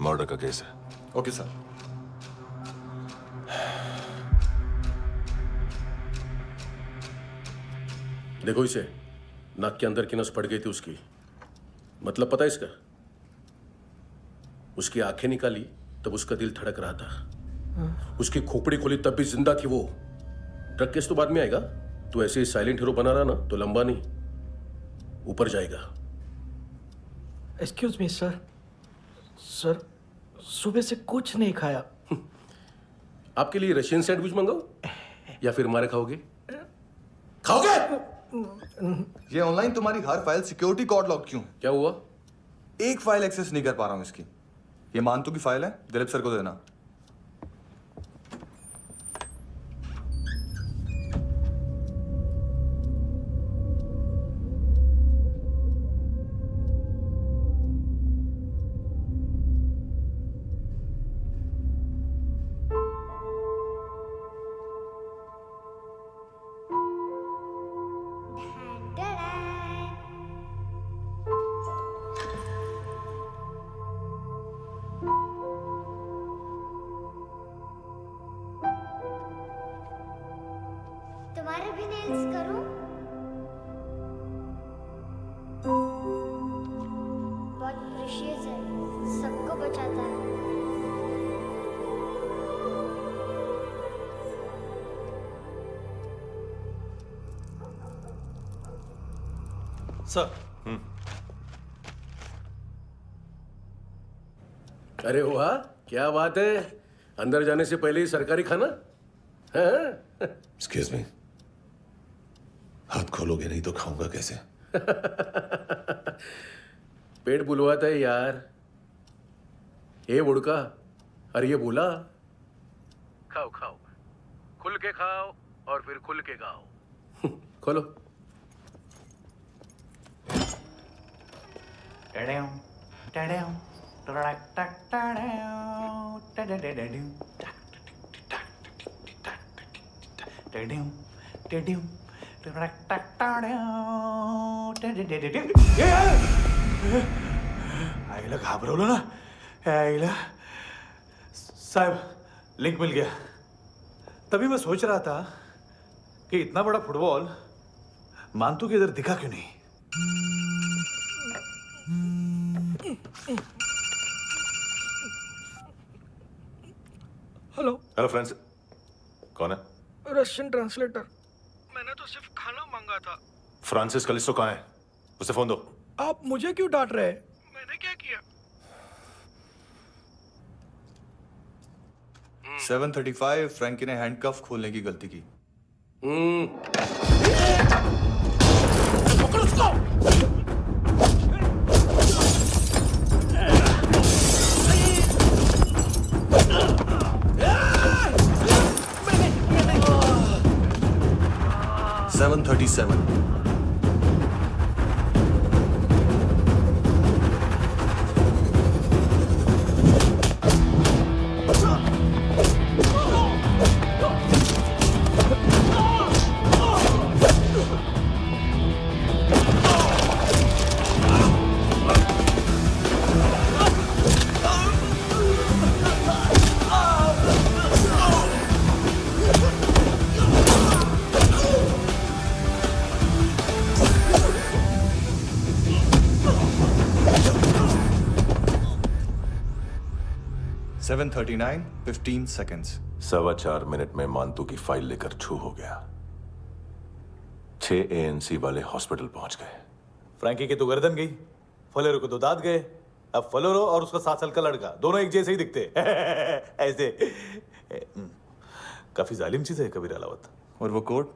B: मर्डर का केस है।
J: Okay sir.
H: देखो इसे, नाक के अंदर की नस पड़ गई थी उसकी। मतलब पता है इसका? उसकी आंखें निकाली तब उसका दिल धड़क रहा था। उसकी खोपड़ी खोली तब भी जिंदा थी वो। ड्रग केस तो बाद में आएगा। तो ऐसे ही साइलेंट हीरो बना रहा ना तो लंबा नहीं, ऊपर जाएगा।
P: एक्सक्यूज मी सर, सर सुबह से कुछ नहीं खाया।
H: आपके लिए रशियन सैंडविच मंगाओ या फिर मारे खाओगे? खाओगे?
J: ये ऑनलाइन तुम्हारी हर फाइल सिक्योरिटी कोड लॉक क्यों है?
H: क्या हुआ?
J: एक फाइल एक्सेस नहीं कर पा रहा हूं इसकी। ये मानतू की फाइल है, दिलीप सर को देना।
F: तुम्हारे भी नेल्स करूं? बहुत प्रेशियस है, सबको बचाता है।
N: सर।
H: अरे वाह, क्या बात है। अंदर जाने से पहले ही सरकारी खाना।
B: एक्सक्यूज मी, हाथ खोलोगे नहीं तो खाऊंगा कैसे?
H: पेट बुलवाता है यार। ये बुड़का, अरे ये बोला। खाओ खाओ, खुल के खाओ और फिर खुल के गाओ। खोलो।
N: आईला घाबरवलं ना। आईला साहब, लिंक मिल गया। तभी मैं सोच रहा था कि इतना बड़ा फुटबॉल मानतू के इधर दिखा क्यों नहीं।
P: हेलो।
B: हेलो फ्रेंड्स, कौन है?
P: Russian translator. मैंने तो सिर्फ खाना मांगा था।
B: फ्रांसिस कलिस्टो कहाँ है? उसे फोन दो।
P: आप मुझे क्यों डांट रहे हैं? मैंने क्या किया?
J: 735 फ्रैंकी ने हैंडकफ खोलने की गलती की।
H: पकड़ो उसको।
J: 737
H: 737
J: 7:39, 15 seconds.
B: 4.25 मिनट में मानतू की फाइल लेकर छू हो गया। 6 ANC वाले हॉस्पिटल पहुंच गए।
N: फ्रैंकी की तो गर्दन गई, फलेरो को तो दांत गए। अब फलेरो और उसका 7 साल का लड़का दोनों एक जैसे ही दिखते ऐसे। काफी जालिम चीज है कबीर अलावत।
J: और वो कोड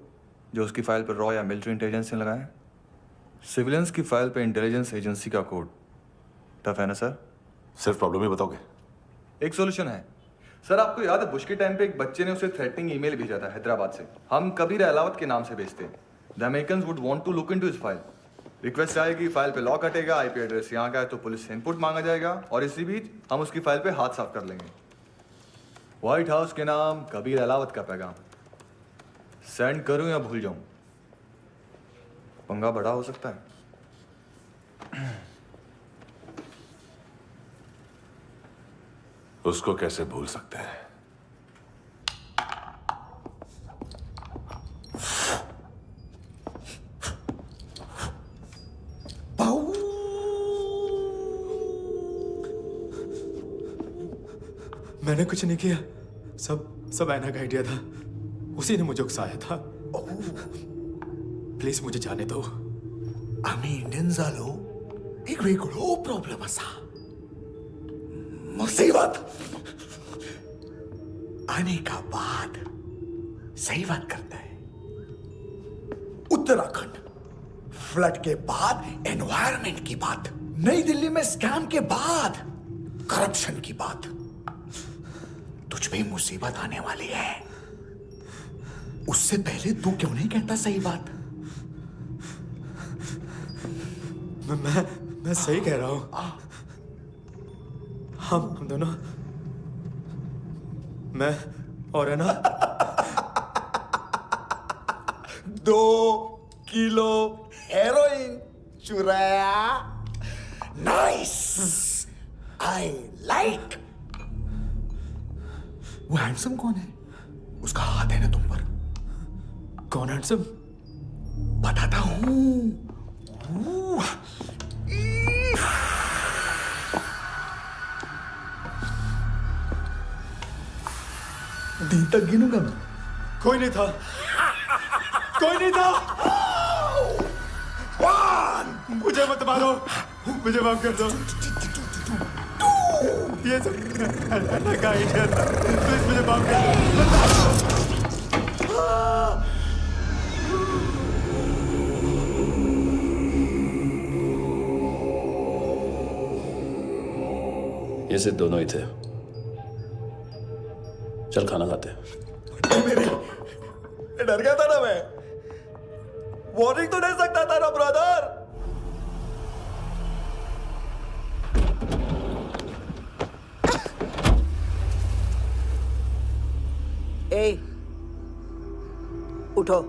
J: जो उसकी फाइल पर रॉ या मिलिट्री इंटेलिजेंस ने लगाया है, सिविलियंस की फाइल पे इंटेलिजेंस एजेंसी का कोड। टफ है ना सर?
B: सिर्फ प्रॉब्लम ही बताओगे?
J: एक सॉल्यूशन है सर। आपको याद है बुश के टाइम पे एक बच्चे ने उसे थ्रेटनिंग ईमेल भेजा था हैदराबाद से। हम कबीर अलावत के नाम से भेजते हैं। The Americans would want to look into his file. Request आएगी, फाइल पे लॉक हटेगा, आईपी एड्रेस यहाँ का है तो पुलिस से इनपुट मांगा जाएगा और इसी बीच हम उसकी फाइल पे हाथ साफ कर लेंगे। व्हाइट हाउस के नाम कबीर अलावत का पैगाम। सेंड करूं या भूल जाऊं? पंगा बड़ा हो सकता है।
B: उसको कैसे भूल सकते हैं?
N: मैंने कुछ नहीं किया, सब ऐना का आइडिया था। उसी ने मुझे उकसाया था। प्लीज मुझे जाने दो।
O: आम्ही इंडियन झालो एक वेगळो प्रॉब्लेम असा, मुसीबत आने का बाद। सही बात करता है। उत्तराखंड फ्लड के बाद एनवायरनमेंट की बात, नई दिल्ली में स्कैम के बाद करप्शन की बात। तुझ पे मुसीबत आने वाली है, उससे पहले तू क्यों नहीं कहता सही बात?
N: मैं सही कह रहा हूं। हम दोनों, मैं और है ना
O: 2 किलो हेरोइन चुराया। Nice, I like. वो हैंडसम कौन है? उसका हाथ है ना तुम पर?
N: कौन हैंडसम?
O: बताता हूं। दिन तक गिनूंगा मैं।
N: कोई नहीं था, कोई नहीं था। मुझे मत मारो, मुझे माफ कर दो। ये सब ऐना का आइडिया था। प्लीज मुझे माफ कर दो।
H: ये सिर्फ दोनों ही थे। चल खाना खाते हैं।
O: मेरी डर गया था ना मैं। वार्निंग तो दे सकता था ना ब्रदर।
G: ए, उठो।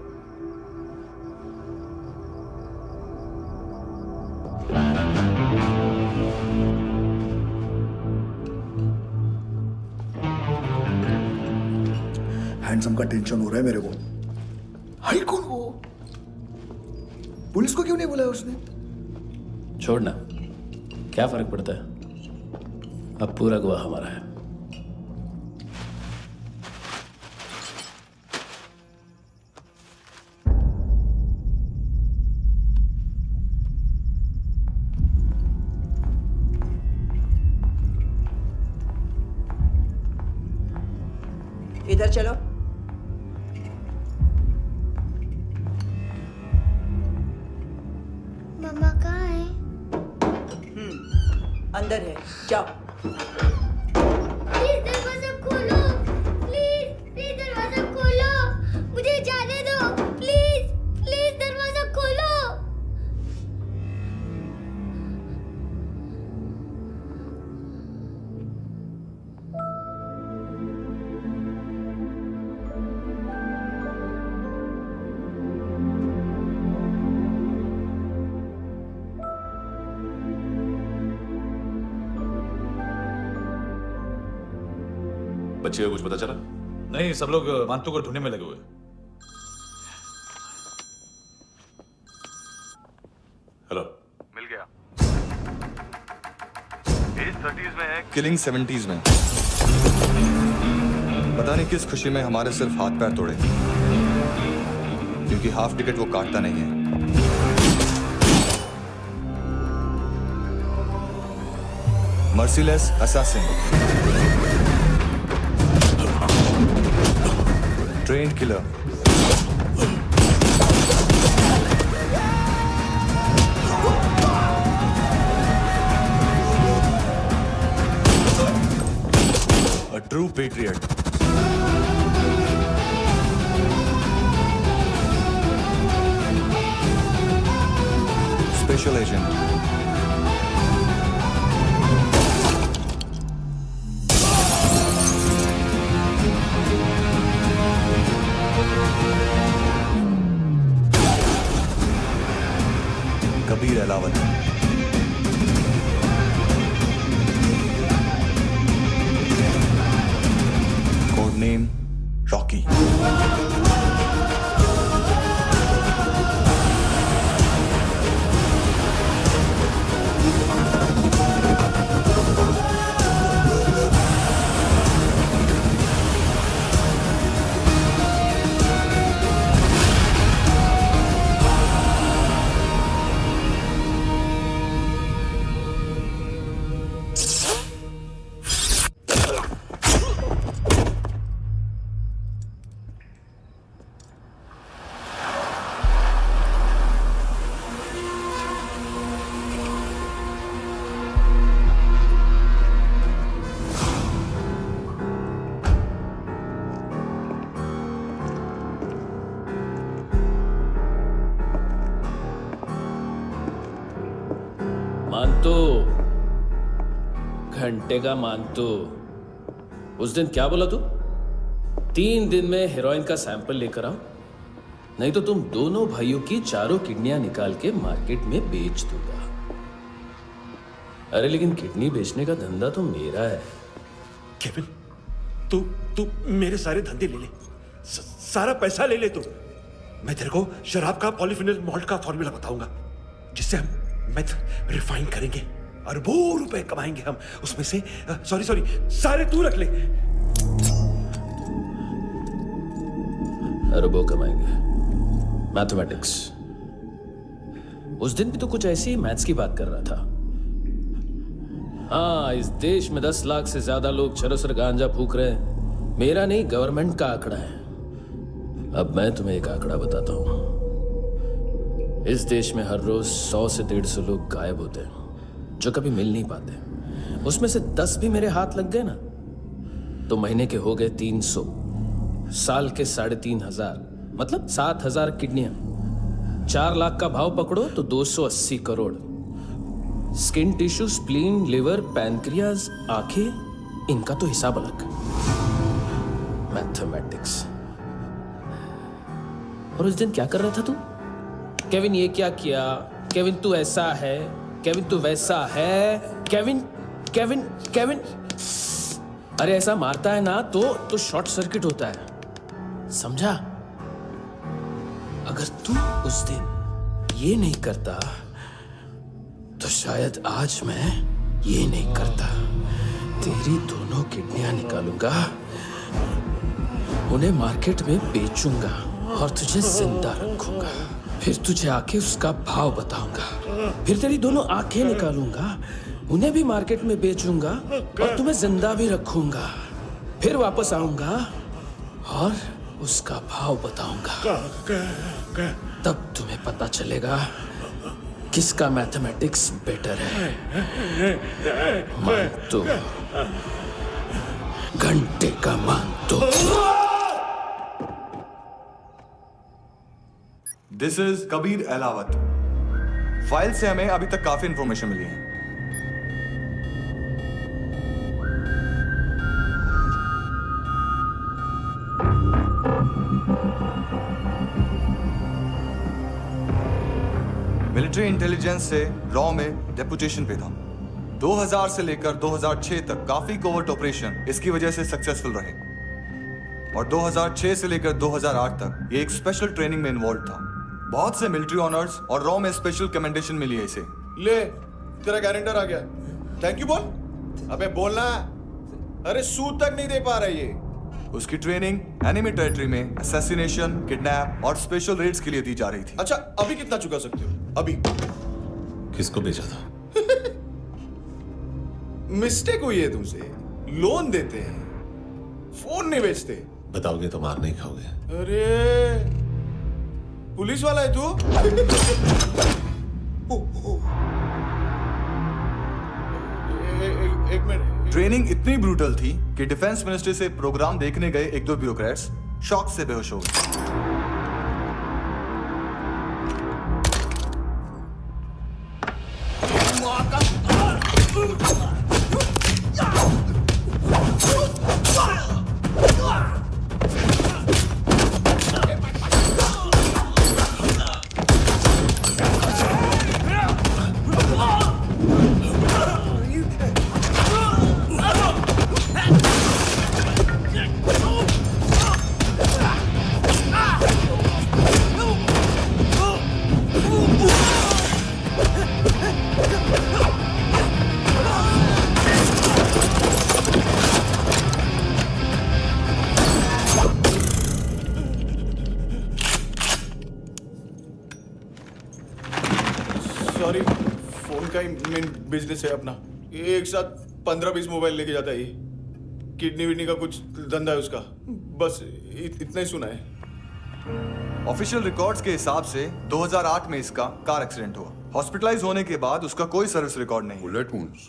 O: हैंडसम का टेंशन हो रहा है मेरे को। हाई कौन वो? पुलिस को क्यों नहीं बुलाया उसने?
H: छोड़ना, क्या फर्क पड़ता है? अब पूरा गोवा हमारा है।
G: इधर चलो।
F: मम्मा कहाँ है?
G: अंदर है, जाओ।
F: प्लीज दरवाजा खोलो, प्लीज दरवाजा खोलो, मुझे जाने दो। प्लीज दरवाजा खोलो।
B: बच्चे को कुछ पता चला?
N: नहीं, सब लोग मानतू को ढूंढने में लगे हुए।
B: हेलो,
J: मिल गया। भेज 30s में है, किलिंग 70s में। पता नहीं किस खुशी में हमारे सिर्फ हाथ पैर तोड़े, क्योंकि हाफ टिकट वो काटता नहीं है। Merciless assassin, trained killer, a true patriot. Special agent. Kabir Alawat. Code name Rocky.
H: मानतो, घंटे का मानतो। उस दिन क्या बोला तू? 3 दिन में हेरोइन का सैंपल लेकर आओ, नहीं तो तुम दोनों भाइयों की चारों किडनियां निकाल के मार्केट में बेच दूंगा। अरे लेकिन किडनी बेचने का धंधा तो मेरा है।
C: केविन, तू मेरे सारे धंधे ले ले, सारा पैसा ले ले तू। मैं तेरे को शराब का पॉलीफिनल मॉल्ट का फॉर्मूला बताऊंगा, जिससे हम मेथ रिफाइन करेंगे, अरबों रुपए कमाएंगे हम उसमें से। सॉरी सारे तू रख ले।
H: अरबों कमाएंगे, मैथमेटिक्स। उस दिन भी तो कुछ ऐसी ही मैथ्स की बात कर रहा था। हाँ, इस देश में 10 लाख से ज्यादा लोग चरस और गांजा फूक रहे हैं। मेरा नहीं, गवर्नमेंट का आंकड़ा है। अब मैं तुम्हें एक आंकड़ा बताता हूं। इस देश में हर रोज 100 से 150 लोग गायब होते हैं, जो कभी मिल नहीं पाते। उसमें से 10 भी मेरे हाथ लग गए ना, तो महीने के हो गए 300, साल के 3,500, मतलब 7,000 किडनियां। 4 लाख का भाव पकड़ो तो 280 crore. Skin tissue, spleen, liver, pancreas, आंखें, इनका तो हिसाब अलग। मैथमेटिक्स। और उस दिन क्या कर रहा था तू? केविन ये क्या किया, केविन तू ऐसा है, केविन तू वैसा है, केविन केविन केविन। अरे ऐसा मारता है ना तो शॉर्ट सर्किट होता है, समझा? अगर तू उस दिन ये नहीं करता तो शायद आज मैं ये नहीं करता। तेरी दोनों किडनियां निकालूंगा, उन्हें मार्केट में बेचूंगा और तुझे जिंदा रखूंगा। फिर तुझे आके उसका भाव बताऊंगा। फिर तेरी दोनों आंखें निकालूंगा, उन्हें भी मार्केट में बेचूंगा और तुम्हें जिंदा भी रखूंगा। फिर वापस आऊंगा और उसका भाव बताऊंगा। तब तुम्हें पता चलेगा किसका मैथमेटिक्स बेटर है। मानतो, घंटे का मानतो।
J: This is Kabir Ahlawat. File से हमें अभी तक काफी इंफॉर्मेशन मिली है। मिलिट्री इंटेलिजेंस से रॉ में डेपुटेशन पे था। 2000 से लेकर 2006 तक काफी कोवर्ट ऑपरेशन इसकी वजह से सक्सेसफुल रहे, और 2006 से लेकर 2008 तक ये एक स्पेशल ट्रेनिंग में इन्वॉल्व था। बहुत से मिलिट्री ऑनर्स और रॉ में स्पेशल कमेंडेशन मिली है इसे।
N: ले, तेरा गारंटर आ गया। थैंक यू बोल।
J: अबे बोलना। अरे सूद तक नहीं दे पा रहा ये। उसकी ट्रेनिंग एनिमी टेरिटरी में असैसिनेशन, किडनैप और स्पेशल रेड्स के लिए दी जा रही थी।
N: अच्छा अभी कितना चुका सकते हो? अभी
B: किसको भेजा था?
N: मिस्टेक हुई है तुमसे। लोन देते हैं, फोन नहीं बेचते।
B: बताओगे तो मार नहीं खाओगे।
N: अरे पुलिस वाला है तू? एक मिनट।
J: ट्रेनिंग इतनी ब्रूटल थी कि डिफेंस मिनिस्ट्री से प्रोग्राम देखने गए एक दो ब्यूरोक्रेट्स शॉक से बेहोश हो गए।
N: सॉरी, फोन का ही मेन बिजनेस है अपना। एक साथ 15-20 मोबाइल लेके जाता है ये। किडनी विडनी का कुछ धंधा है उसका। बस इतना ही सुना है।
J: ऑफिशियल रिकॉर्ड्स के हिसाब से 2008 में इसका कार एक्सीडेंट हुआ। हॉस्पिटलाइज होने के बाद उसका कोई सर्विस रिकॉर्ड नहीं।
I: बुलेट वुंड्स,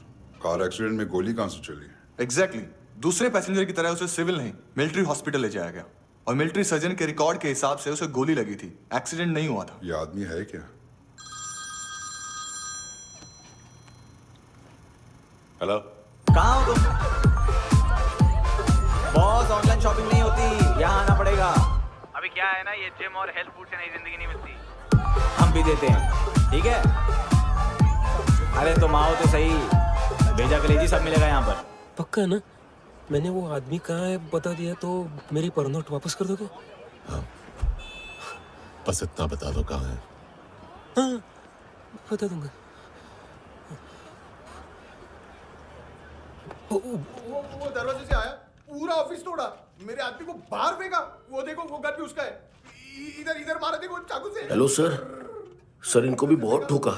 I: कार एक्सीडेंट में गोली कहां से चली?
J: एग्जैक्टली। दूसरे पैसेंजर की तरह उसे सिविल नहीं मिलिट्री हॉस्पिटल ले जाया गया और मिलिट्री सर्जन के रिकॉर्ड के हिसाब से उसे गोली लगी थी। एक्सीडेंट नहीं हुआ था।
I: ये आदमी है क्या?
B: हेलो,
Q: कहाँ हो तुम? बॉस, ऑनलाइन शॉपिंग नहीं होती, यहाँ आना पड़ेगा।
R: अभी क्या है ना, ये जिम और हेल्थ फूड से नई जिंदगी नहीं मिलती।
Q: हम भी देते हैं, ठीक है? अरे तुम आओ तो सही, भेजा कलेजी सब मिलेगा यहाँ पर।
S: पक्का ना? मैंने वो आदमी कहाँ है बता दिया तो मेरी परनोट वापस कर दोगे?
B: हाँ, बस इतना बता दो कहाँ है।
S: हाँ, बता दूंगा।
N: वो दरवाजे से आया, पूरा ऑफिस तोड़ा, मेरे आदमी को बाहर फेंका। वो देखो, वो गन भी उसका है। इधर इधर मारा देखो चाकू से।
T: हेलो सर, इनको भी बहुत ठोका।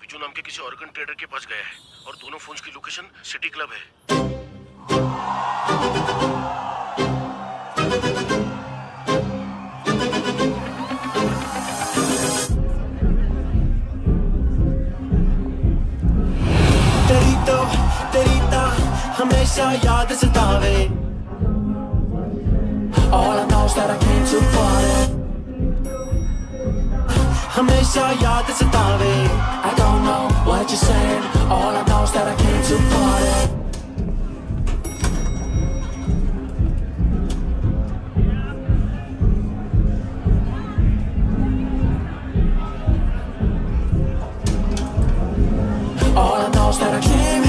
U: विजू नाम के किसी ऑर्गन ट्रेडर के पास गया है और दोनों फोन्स की लोकेशन सिटी क्लब है।
V: तेरी तो हमेशा याद सतावे। All I know is that I came too far. हमेशा याद सतावे। I don't know what you're saying. All I know is that I came too far. All I know is that I came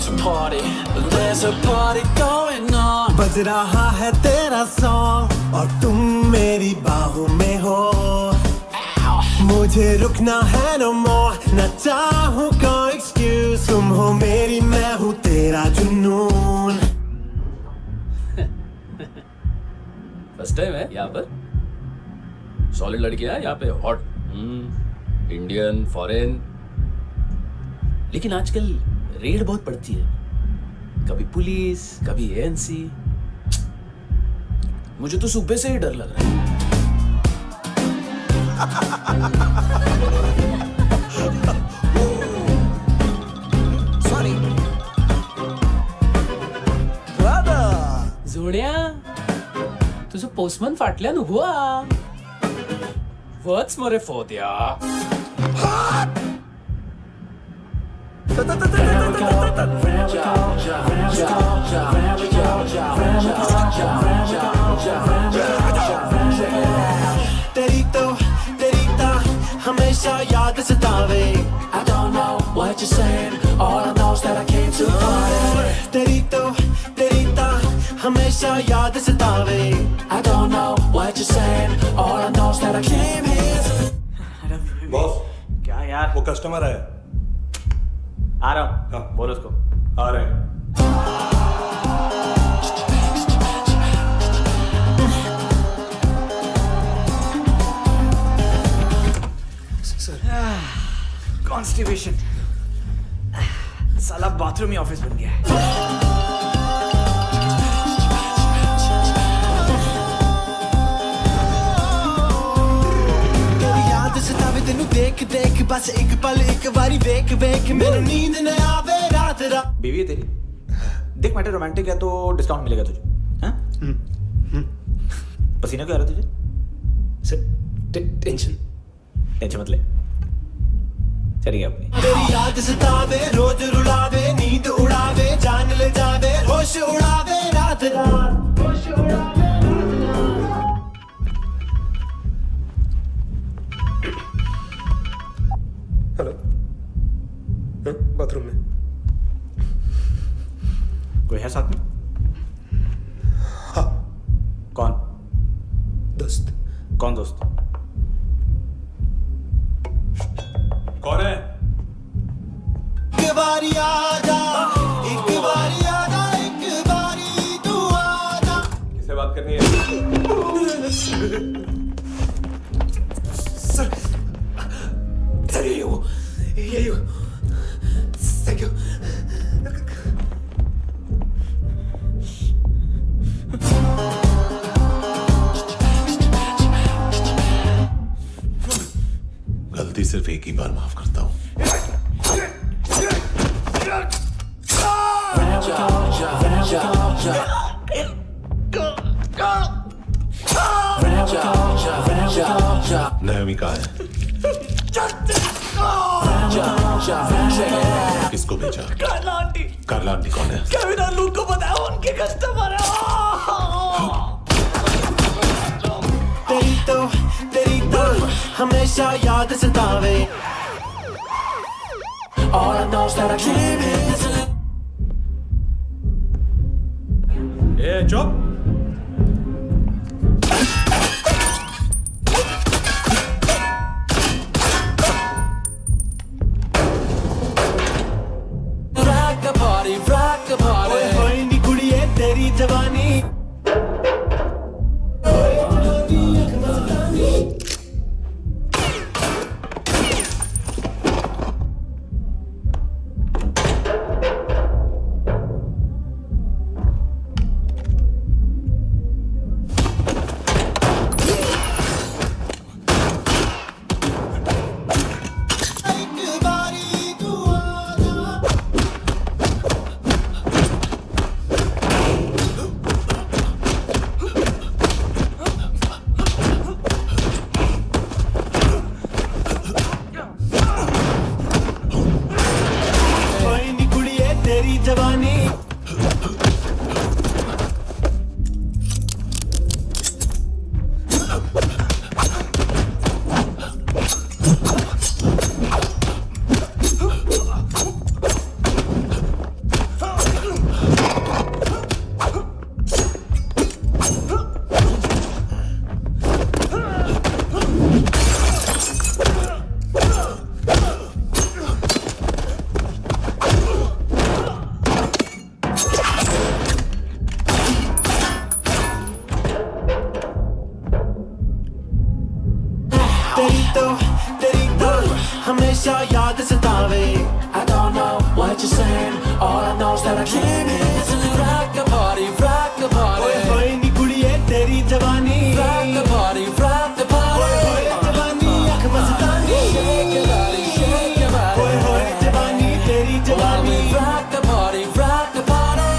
V: to party. There's a party going on.
W: बज रहा है तेरा song और तुम मेरी बाहों में हो। मुझे रुकना है no more, न चाहूँ कोई excuse। तुम हो मेरी, मैं हूँ तेरा जुनून।
H: फर्स्ट टाइम है यहाँ पर। सॉलिड लड़कियां यहाँ पे, हॉट इंडियन, फॉरेन। लेकिन आजकल रेड बहुत पड़ती है, कभी पुलिस, कभी एएनसी। मुझे तो सुबह से ही डर लग रहा है।
Q: सॉरी
S: जोड्या, तुझं पोस्टमन फाटल्यान उभो आ. वच मरे फोद्या.
W: तेरी तो हमेशा याद सतावे.
V: I don't know what you're saying. All I know is that I came to party.
W: तेरी तो हमेशा याद सतावे.
V: I don't know what you're saying. All I know is that I came here.
C: Boss,
Q: क्या यार?
C: वो कस्टमर है.
Q: आ रहा हूँ. बोलो उसको.
N: आ रहे हैं।
O: कॉन्स्टिपेशन, साला बाथरूम ही ऑफिस बन गया है। तेरी याद सतावे तेनू देख देख, बस एक पल एक बारी वेख वेख, मैनू नींद न आवे रात रात। बीवी है तेरी, देख मैटर रोमांटिक है तो डिस्काउंट मिलेगा तुझे। हाँ? पसीना क्यों आ रहा है तुझे? टेंशन मत ले, चलिए अपनी। तेरी याद सतावे रोज रुलावे, नींद उड़ावे, जान ले जावे, होश उड़ावे रात रात, होश उड़ावे रात रात।
S: हेलो, बाथरूम में
O: कोई है साथ में?
S: हाँ।
O: कौन?
S: दोस्त।
O: कौन दोस्त?
N: कौन है?
W: एक बारी आजा, एक बारी आजा, एक बारी तू आजा।
N: किससे बात करनी है?
O: सर यही हो, यही हो। Thank you.
B: गलती सिर्फ एक ही बार माफ करता हूं। नायोमी कहाँ है? किसको भेजा?
O: कार्ला आंटी।
B: कार्ला आंटी कौन है?
O: केविन और लूक को पता है, उनके कस्टमर है। तेरी तो हमेशा याद सतावे। All I know is that I came here to live.
N: ए चुप।
W: rock the party. ओए होए नी कुड़िए तेरी जवानी। तेरी तो हमेशा याद सतावे। I don't know what you're saying, all I know is that I came here to rock the party, rock the party. ओए होए नी कुड़िए तेरी जवानी, rock the party, rock the party. ओए होए जवानी आँख मस्तानी, shake your body, shake your body. ओए होए जवानी तेरी जवानी, rock the party, rock the party.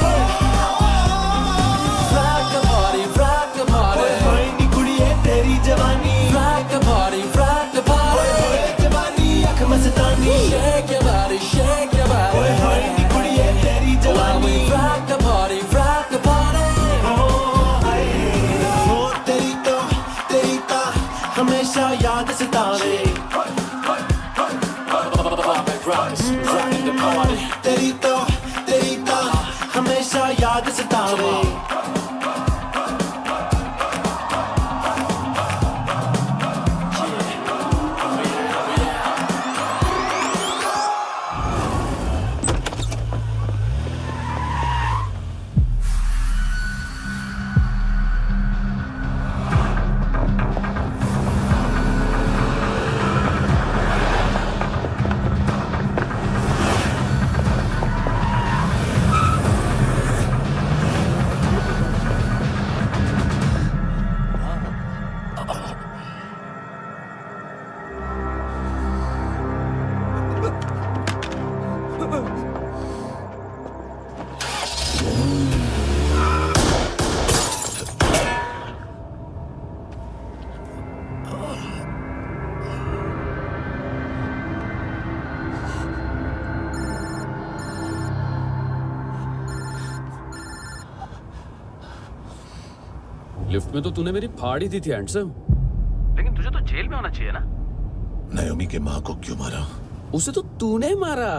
W: Rock the party, rock the party. ओए होए नी कुड़िए तेरी जवानी, rock the party, rock the party. ओए होए जवानी आँख मस्तानी, shake your body, shake your body. ओए होए नी कुड़िए तेरी जवानी, rock the party, rock the party. ओ तेरी तो हमेशा याद सतावे। तेरी तो हमेशा याद सतावे।
D: लिफ्ट में तो तूने मेरी फाड़ ही दी थी हैंडसम।
T: लेकिन तुझे तो जेल में होना चाहिए ना।
B: नायोमी के माँ को क्यों मारा?
D: उसे तो तूने मारा।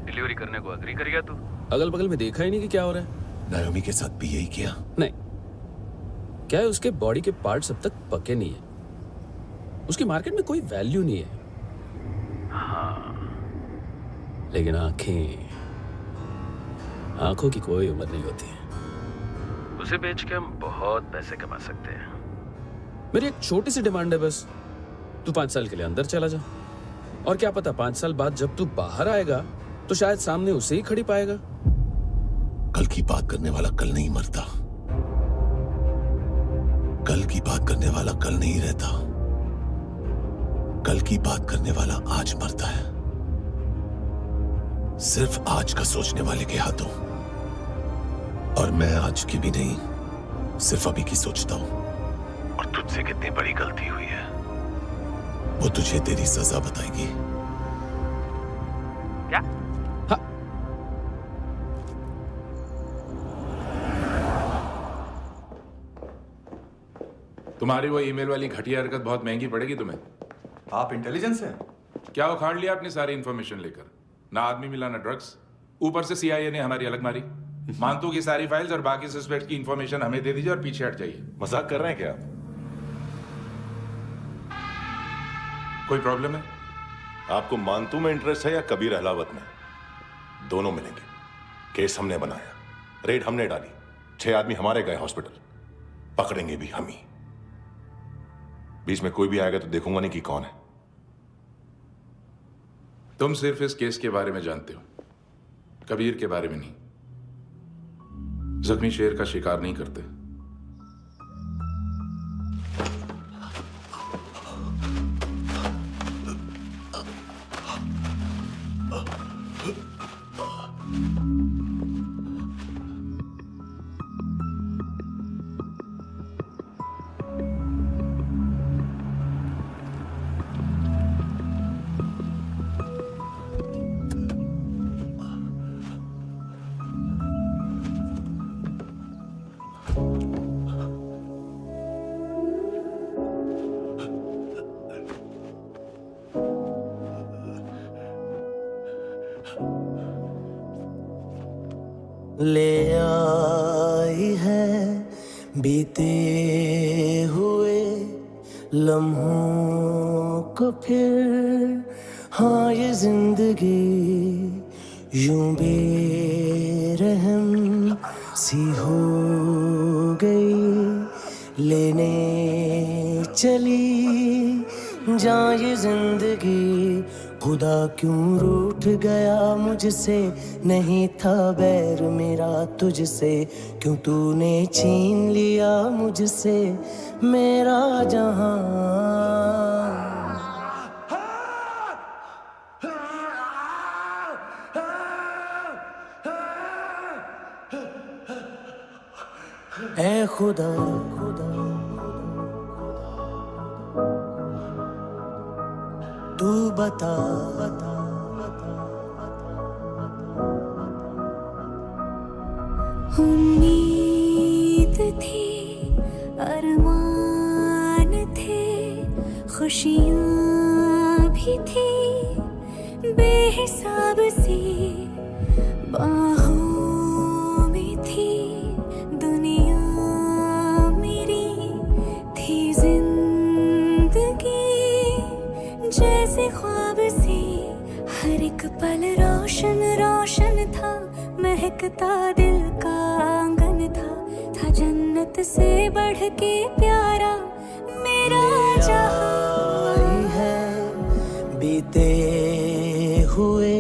T: डिलीवरी करने को अग्री कर गया तू।
D: अगल बगल में देखा ही नहीं कि क्या हो रहा है।
B: नायोमी के साथ भी यही किया?
D: नहीं, क्या है उसके बॉडी के पार्ट्स अब तक पके नहीं है, उसकी मार्केट में कोई वैल्यू नहीं है।
T: हाँ।
D: लेकिन आंखों की कोई उम्र नहीं होती है।
T: उसे बेच के हम बहुत पैसे कमा सकते हैं।
D: मेरी एक छोटी सी डिमांड है बस, तू 5 साल के लिए अंदर चला जा, और क्या पता 5 साल बाद जब तू बाहर आएगा तो शायद सामने उसे ही खड़ी पाएगा।
B: कल की बात करने वाला कल नहीं मरता, कल की बात करने वाला कल नहीं रहता, कल की बात करने वाला आज मरता है। सिर्फ आज का सोचने वाले के हाथों। और मैं आज की भी नहीं, सिर्फ अभी की सोचता हूं।
C: और तुझसे कितनी बड़ी गलती हुई है
B: वो तुझे तेरी सजा बताएगी।
T: क्या?
D: हाँ।
H: तुम्हारी वो ईमेल वाली घटिया हरकत बहुत महंगी पड़ेगी तुम्हें।
J: आप इंटेलिजेंस हैं?
H: क्या उखाड़ लिया अपनी सारी इन्फॉर्मेशन लेकर? ना आदमी मिला ना ड्रग्स, ऊपर से CIA ने हमारी अलग मारी। मानतू की सारी फाइल्स और बाकी सस्पेक्ट की इन्फॉर्मेशन हमें दे दीजिए और पीछे हट जाइए।
B: मजाक कर रहे हैं क्या?
H: कोई प्रॉब्लम है?
B: आपको मानतू में इंटरेस्ट है या कबीर अहलावत में? दोनों मिलेंगे। केस हमने बनाया, रेड हमने डाली, 6 आदमी हमारे गए हॉस्पिटल, पकड़ेंगे भी हम ही। बीच में कोई भी आएगा तो देखूंगा नहीं कि कौन है।
H: तुम सिर्फ इस केस के बारे में जानते हो, कबीर के बारे में नहीं। जख्मी शेर का शिकार नहीं करते।
W: ले आई है बीते हुए लम्हों को फिर, हाँ ये जिंदगी यूं बेरहम सी हो गई, लेने चली जा ये जिंदगी। खुदा क्यों रूठ गया मुझसे, नहीं था बैर मेरा तुझसे, क्यों तूने छीन लिया मुझसे मेरा जहां। ऐ खुदा तू बता
K: उम्मीद थी, अरमान थे, खुशियाँ भी थी बेहिसाब सी, बाहों में थी दुनिया मेरी, थी जिंदगी जैसे ख्वाब सी, हर एक पल रोशन रोशन था, महकता दिल का आंगन था जन्नत से बढ़ के प्यारा मेरा जहां
W: है। बीते हुए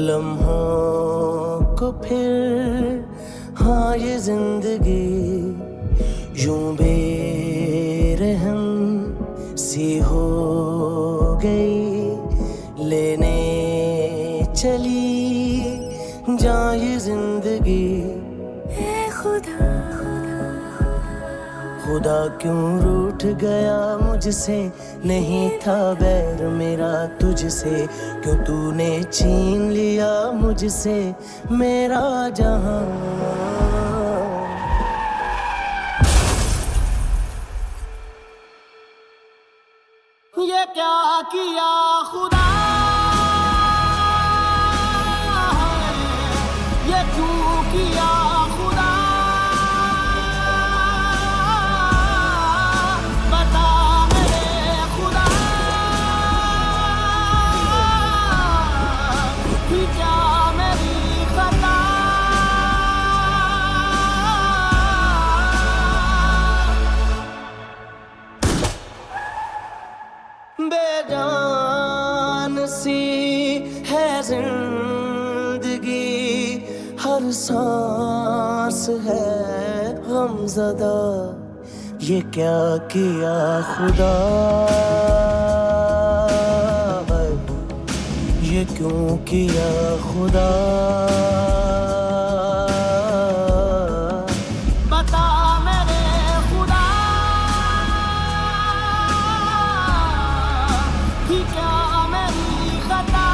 W: लम्हों को फिर, हाँ ये जिंदगी यूं बेरहम सी हो गई, लेने चली जा ये जिंदगी।
K: ऐ खुदा
W: खुदा क्यों रूठ गया मुझसे, नहीं था बैर मेरा तुझसे, क्यों तूने छीन लिया मुझसे मेरा जहां। किया खुदा ये क्यों किया खुदा बता मेरे खुदा कि क्या मेरी खता बेजान सी है जिंदगी हर सांस है गमज़दा ये क्या किया खुदा ये क्यों किया खुदा बता मेरे खुदा कि क्या मेरी खता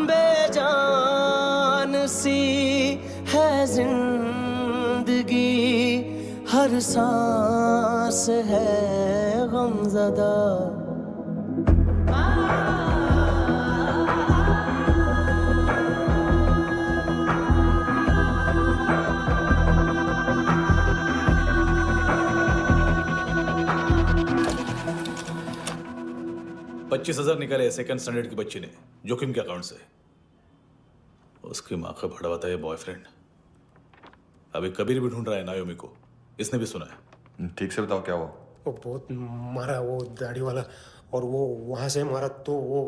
W: बेजान सी है जिंदगी हर सांस है गमज़दा
N: $25,000 निकाले सेकंड स्टैंडर्ड की बच्ची ने जोखिम के अकाउंट से। उसकी माँ का भड़वाता है बॉयफ्रेंड। अभी कबीर भी ढूंढ रहा है नायोमी को। इसने भी सुना है।
J: ठीक से बताओ क्या हुआ।
S: वो बहुत मारा वो दाढ़ी वाला, और वो वहां से मारा तो वो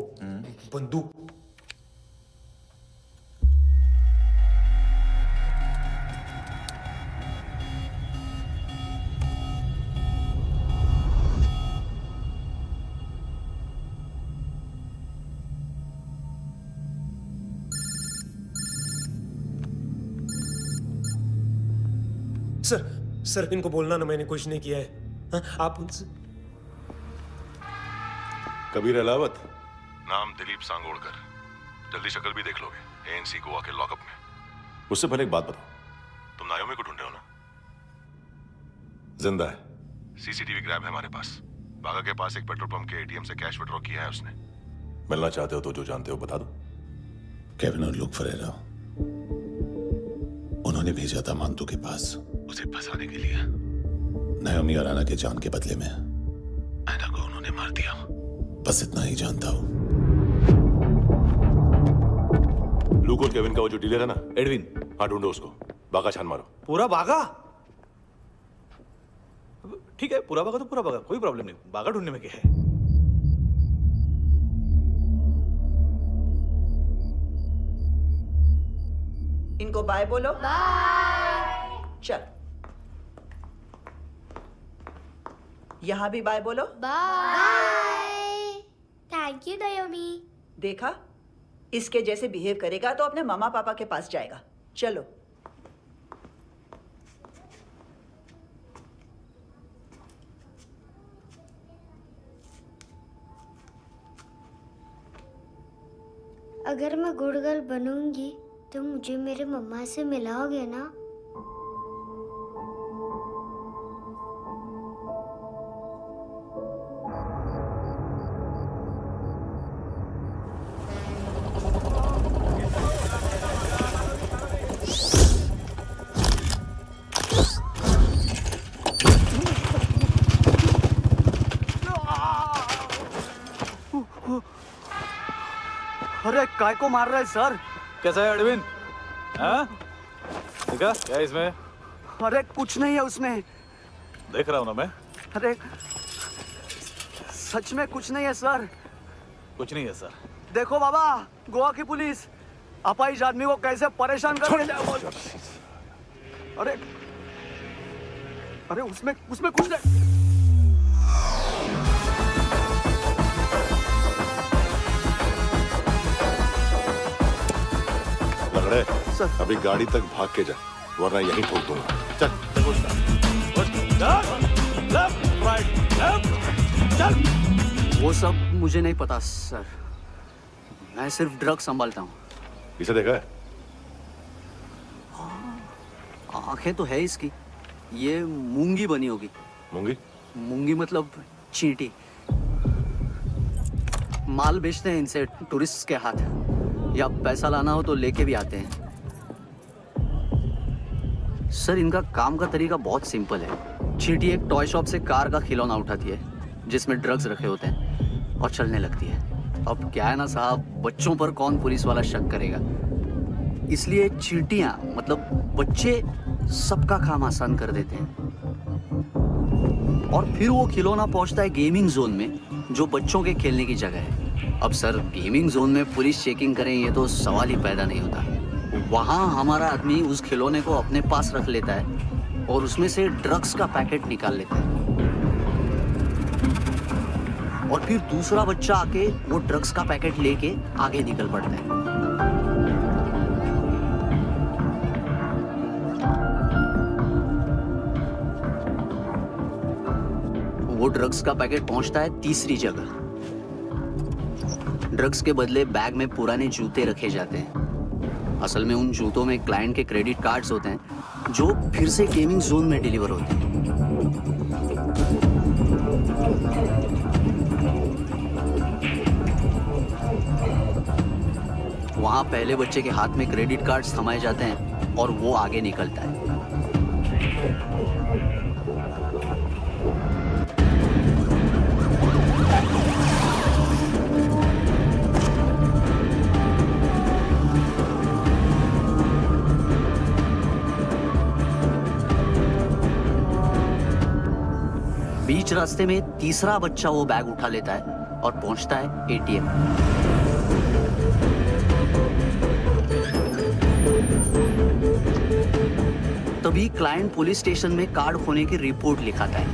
S: बंदूक। सर इनको बोलना ना मैंने कुछ नहीं किया है। हाँ, आप उनसे
B: कबीर अलावत, नाम दिलीप सांगोड़कर। जल्दी शक्ल भी देख लोगे एएनसी गोवा के लॉकअप में। उससे पहले एक बात बताओ, तुम नायोमी को ढूंढ रहे हो ना? जिंदा है, सीसीटीवी ग्रैब है हमारे पास। बागा के पास एक पेट्रोल पंप के एटीएम से कैश विड्रॉ किया है उसने। मिलना चाहते हो तो जो जानते हो बता दो।
A: केविन और लुक फरेरा, उन्होंने भेजा था मांतू के पास उसे फंसाने के लिए। नायोमी और आना के जान के बदले में आना को उन्होंने मार दिया। बस इतना ही जानता हूं।
B: लूक और केविन का वो जो डीलर है ना, एडविन, हाँ ढूंढो उसको। बागा छान मारो।
N: पूरा बागा? ठीक है, पूरा बागा तो पूरा बागा, कोई प्रॉब्लम नहीं। बागा ढूंढने में क्या है?
E: इनको बाय बोलो। बाय। चल, यहां भी बाय बोलो।
F: बाय। Thank you नायोमी।
E: देखा, इसके जैसे बिहेव करेगा तो अपने मामा पापा के पास जाएगा। चलो।
F: अगर मैं गुड गर्ल बनूंगी तो मुझे मेरे मम्मा से मिलाओगे ना?
Q: अरे काय को मार रहा है सर?
N: कैसा है अरविंद? हाँ? देखा क्या है इसमें?
Q: अरे कुछ नहीं है उसमें।
N: देख रहा हूं ना मैं।
Q: अरे सच में कुछ नहीं है सर।
N: कुछ नहीं है सर।
Q: देखो बाबा, गोवा की पुलिस अपाहिज आदमी को कैसे परेशान कर रही है। अरे अरे उसमें कुछ नहीं।
B: लंगड़े, अभी गाड़ी तक भाग के जा, वरना यहीं ठोक दूंगा। चल।
Q: वो सब मुझे नहीं पता सर। मैं सिर्फ ड्रग संभालता हूँ।
B: इसे देखा है?
Q: आंखें तो है इसकी।
L: ये मूंगी बनी होगी।
B: मूंगी?
L: मूंगी मतलब चींटी। माल बेचते हैं इनसे टूरिस्ट के हाथ, या पैसा लाना हो तो लेके भी आते हैं। सर इनका काम का तरीका बहुत सिंपल है। चींटी एक टॉय शॉप से कार का खिलौना उठाती है जिसमें ड्रग्स रखे होते हैं और चलने लगती है। अब क्या है ना साहब, बच्चों पर कौन पुलिस वाला शक करेगा, इसलिए चींटियां मतलब बच्चे सबका काम आसान कर देते हैं। और फिर वो खिलौना पहुंचता है गेमिंग जोन में, जो बच्चों के खेलने की जगह है। अब सर गेमिंग जोन में पुलिस चेकिंग करें ये तो सवाल ही पैदा नहीं होता। वहाँ हमारा आदमी उस खिलौने को अपने पास रख लेता है और उसमें से ड्रग्स का पैकेट निकाल लेता है, और फिर दूसरा बच्चा आके वो ड्रग्स का पैकेट लेके आगे निकल पड़ता है। वो ड्रग्स का पैकेट पहुंचता है तीसरी जगह। ड्रग्स के बदले बैग में पुराने जूते रखे जाते हैं। असल में उन जूतों में क्लाइंट के क्रेडिट कार्ड्स होते हैं जो फिर से गेमिंग जोन में डिलीवर होते हैं। वहां पहले बच्चे के हाथ में क्रेडिट कार्ड्स थमाए जाते हैं और वो आगे निकलता है। बीच रास्ते में तीसरा बच्चा वो बैग उठा लेता है और पहुंचता है एटीएम। तभी क्लाइंट पुलिस स्टेशन में कार्ड खोने की रिपोर्ट लिखाता है।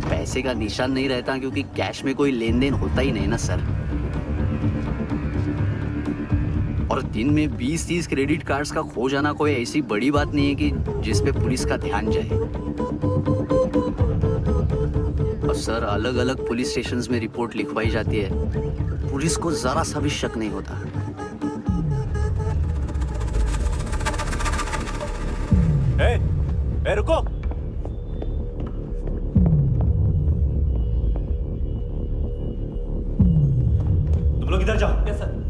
L: पैसे का निशान नहीं रहता क्योंकि कैश में कोई लेन देन होता ही नहीं ना सर। और दिन में 20-30 क्रेडिट कार्ड्स का खो जाना कोई ऐसी बड़ी बात नहीं है कि जिस पे पुलिस का ध्यान जाए। और सर अलग अलग पुलिस स्टेशंस में रिपोर्ट लिखवाई जाती है, पुलिस को जरा सा भी शक नहीं होता।
B: ए, रुको।
C: तुम लोग इधर जाओ।
N: Yes sir.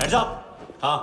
B: Hands up! हाँ।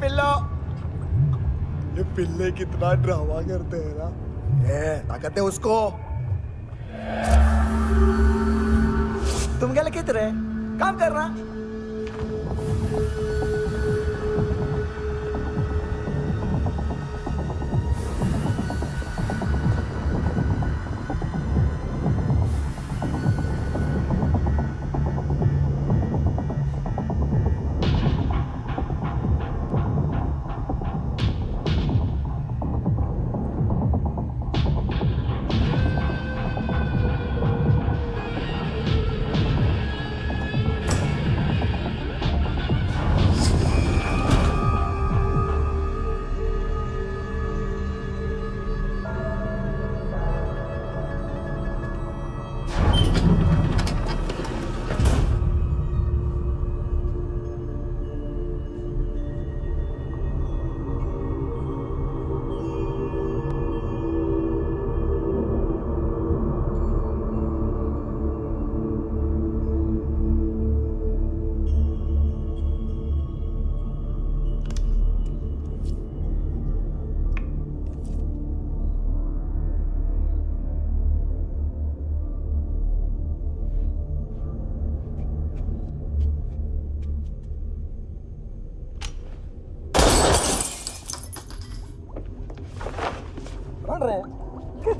O: पिल्लो। ये पिल्ले कितना ड्रामा करते हैं ना। ताकत है उसको। तुम क्या लिखित रहे? काम करना।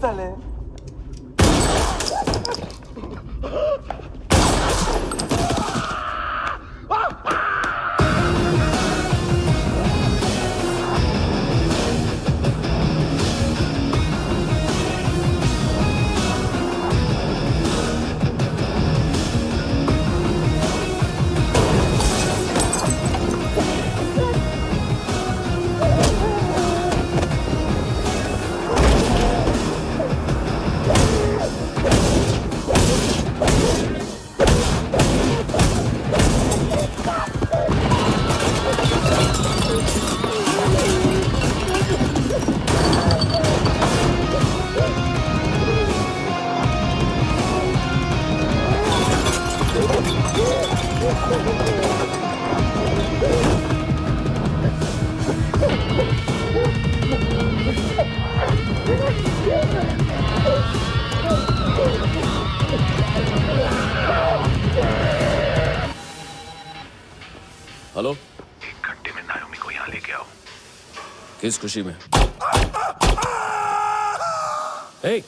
O: चले
D: हेलो,
U: 1 घंटे में नायोमी को यहाँ लेके आओ।
D: किस खुशी में? ए,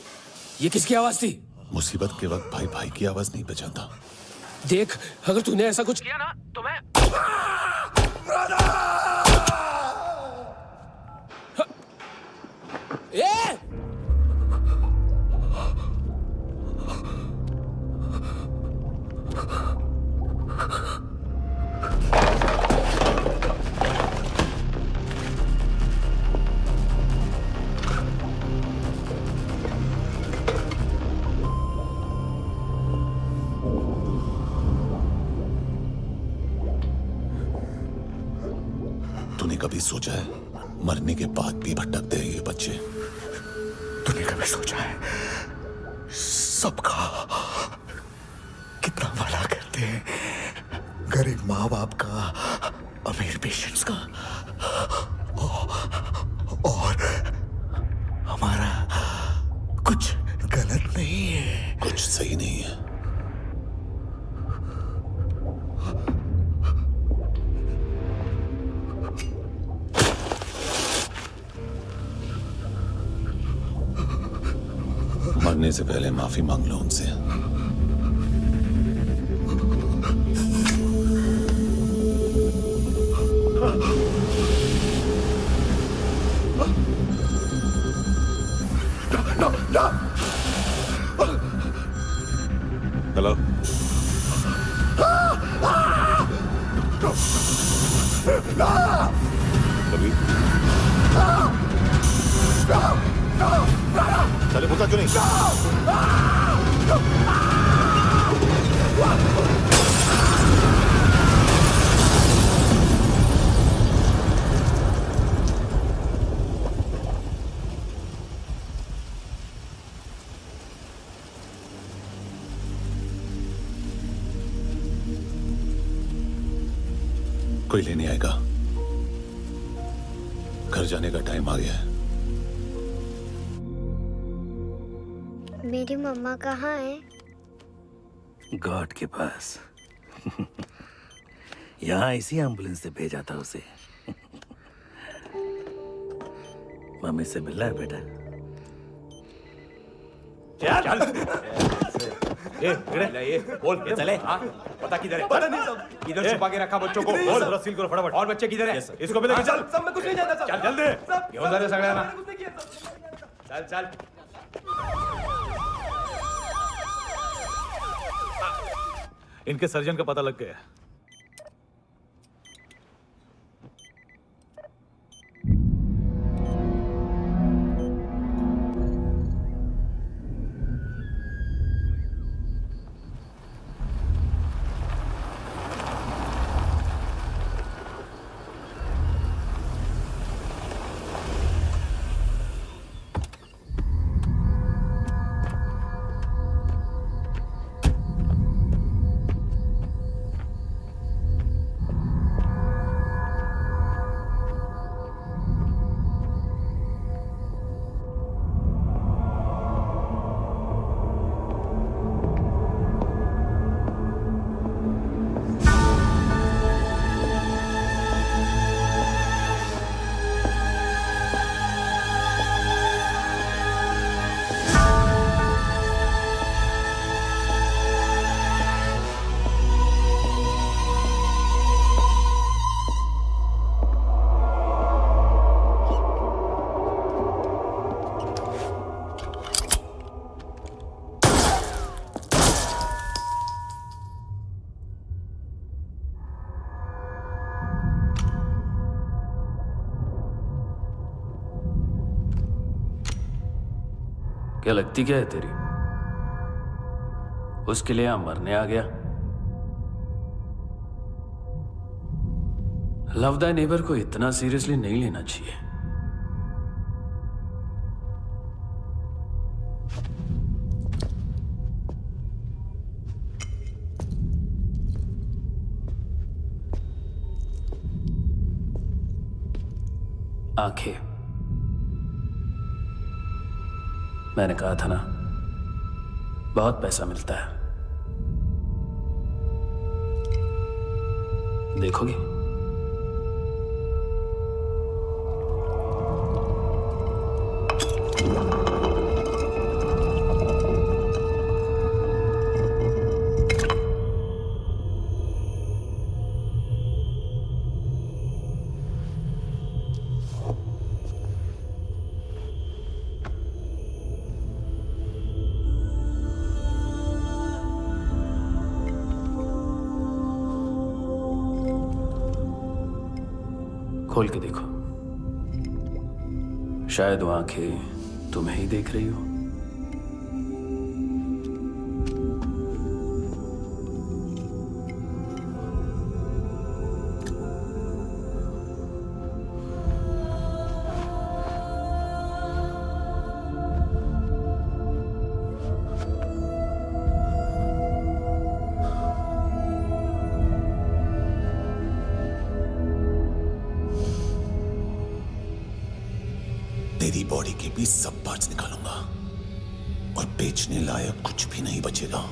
D: ये किसकी आवाज थी?
A: मुसीबत के वक्त भाई भाई की आवाज नहीं बचाता।
D: देख, अगर तूने ऐसा कुछ किया ना तो मैं ए!
A: तूने कभी सोचा है मरने के बाद भी भटकते हैं ये बच्चे?
O: तूने कभी सोचा है सबका कितना भला करते हैं? गरीब माँ बाप का, अमीर पेशेंट्स का, और हमारा कुछ गलत नहीं है,
A: कुछ सही नहीं है। मरने से पहले माफी मांग लो उनसे।
B: हेलो, कभी चले पूछा क्यों नहीं?
A: कोई लेने आएगा? घर जाने का टाइम आ गया है।
F: मेरी मम्मा कहाँ है?
U: गॉड के पास। यहाँ इसी एम्बुलेंस से भेजा था उसे। मम्मी से मिलना है बेटा।
Q: चल ये बोल ये चले। हाँ पता किधर है? पता नहीं सब इधर छुपा के रखा बच्चों को। बोल थोड़ा सील करो फटाफट। और बच्चे किधर है? इसको भी लेके चल। सब मैं कुछ नहीं जानता। चल जल्दी क्यों जा सगळ्या ना। चल चल
N: इनके सर्जन का पता लग गया।
D: क्या लगती क्या है तेरी? उसके लिए यहां मरने आ गया? लव द नेबर को इतना सीरियसली नहीं लेना चाहिए। आंखें, मैंने कहा था ना, बहुत पैसा मिलता है। देखोगी? खोल के देखो, शायद वो आंखें तुम्हें ही देख रही हो।
A: तेरी बॉडी के भी सब पार्ट्स निकालूंगा और बेचने लायक कुछ भी नहीं बचेगा।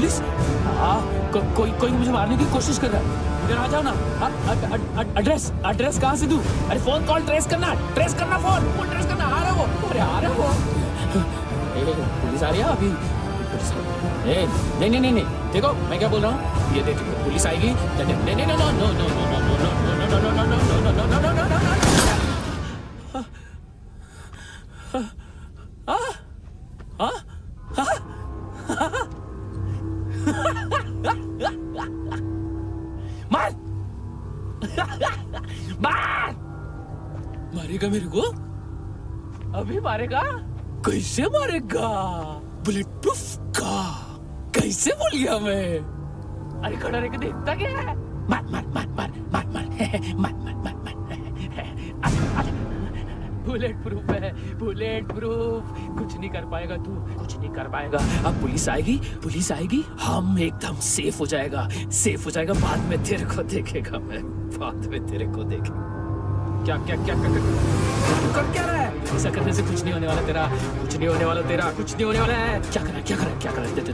H: पुलिस? कोई मुझे मारने की कोशिश कर रहा है। इधर आ जाओ ना। एड्रेस कहाँ से दूं? अरे फोन कॉल ट्रेस करना फोन ट्रेस करना। आ रहा वो, अरे आ रहा वो। पुलिस आ रही है अभी। नहीं, देखो मैं क्या बोल रहा हूँ, ये देखो पुलिस आएगी। मारेगा मेरे को? अभी मारेगा? कैसे मारेगा? बुलेट प्रूफ का। कैसे बोल गया मैं? अरे खड़ा रह के देखता क्या है? मार। बुलेट प्रूफ है, बुलेट प्रूफ। कुछ नहीं कर पाएगा तू, कुछ नहीं कर पाएगा। अब पुलिस आएगी, हम एकदम सेफ हो जाएगा। बाद में तेरे को देखेगा मैं, बाद में तेरे को देखेगा। क्या कर क्या रहा है? ऐसा करने से कुछ नहीं होने वाला तेरा, कुछ नहीं होने वाला है। क्या कर रहा है? देख।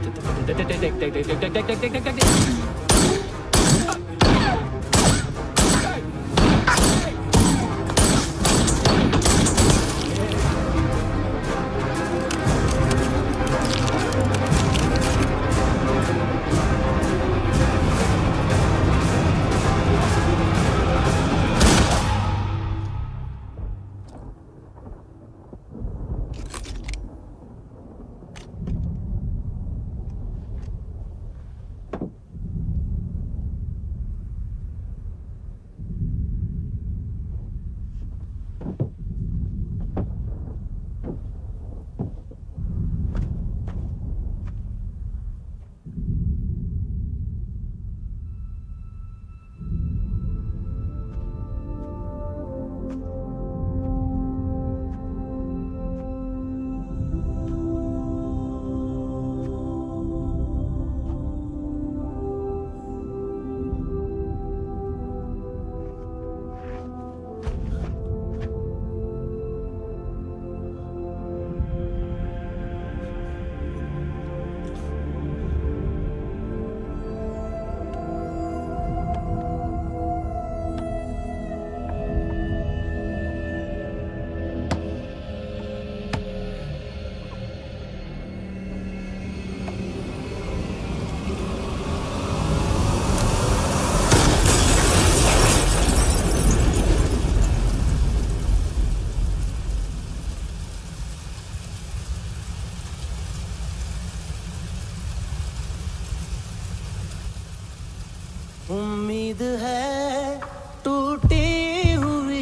W: उम्मीद है टूटी हुई,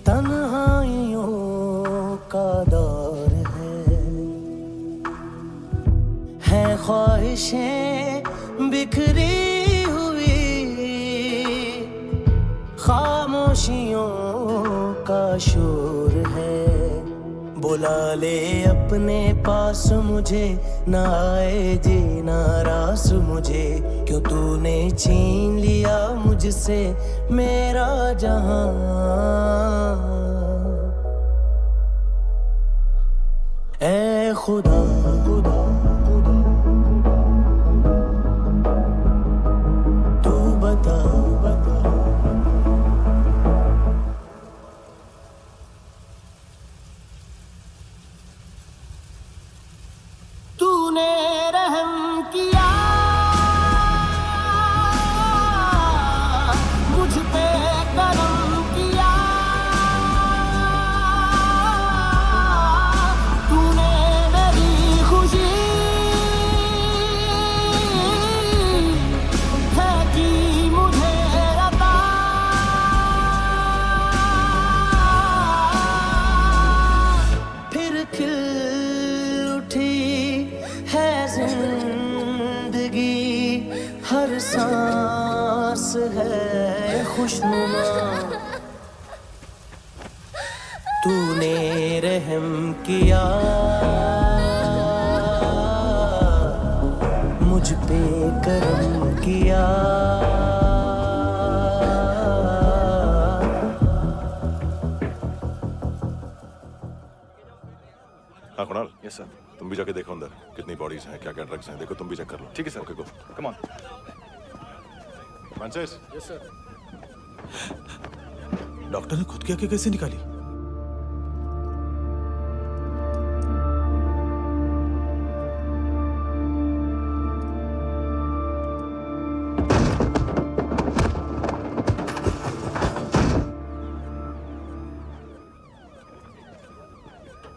W: तन्हाइयों का दौर है ख्वाहिशें बिखरी हुई, खामोशियों का शोर है। बुला ले अपने पास मुझे, ना आए जीना रास मुझे, क्यों तूने छीन लिया मुझसे मेरा जहां। ऐ खुदा तू बता तूने रहम किया मुझ पे, करम किया तूने मेरी खुशी है कि मुझे अता। फिर खिल उठी है जिंदगी, हर सांस है खुशनुमा। तूने रहम किया मुझ पे, करम किया।
B: हाँ कुणाल,
J: यस सर।
B: तुम भी जाके देखो अंदर कितनी बॉडीज हैं, क्या क्या ड्रग्स हैं, देखो तुम भी चेक कर लो।
J: ठीक है sir.
B: Okay go.
J: Come on.
B: Francis.
N: Yes sir.
G: Doctor ने खुद की आंखें कैसे निकाली?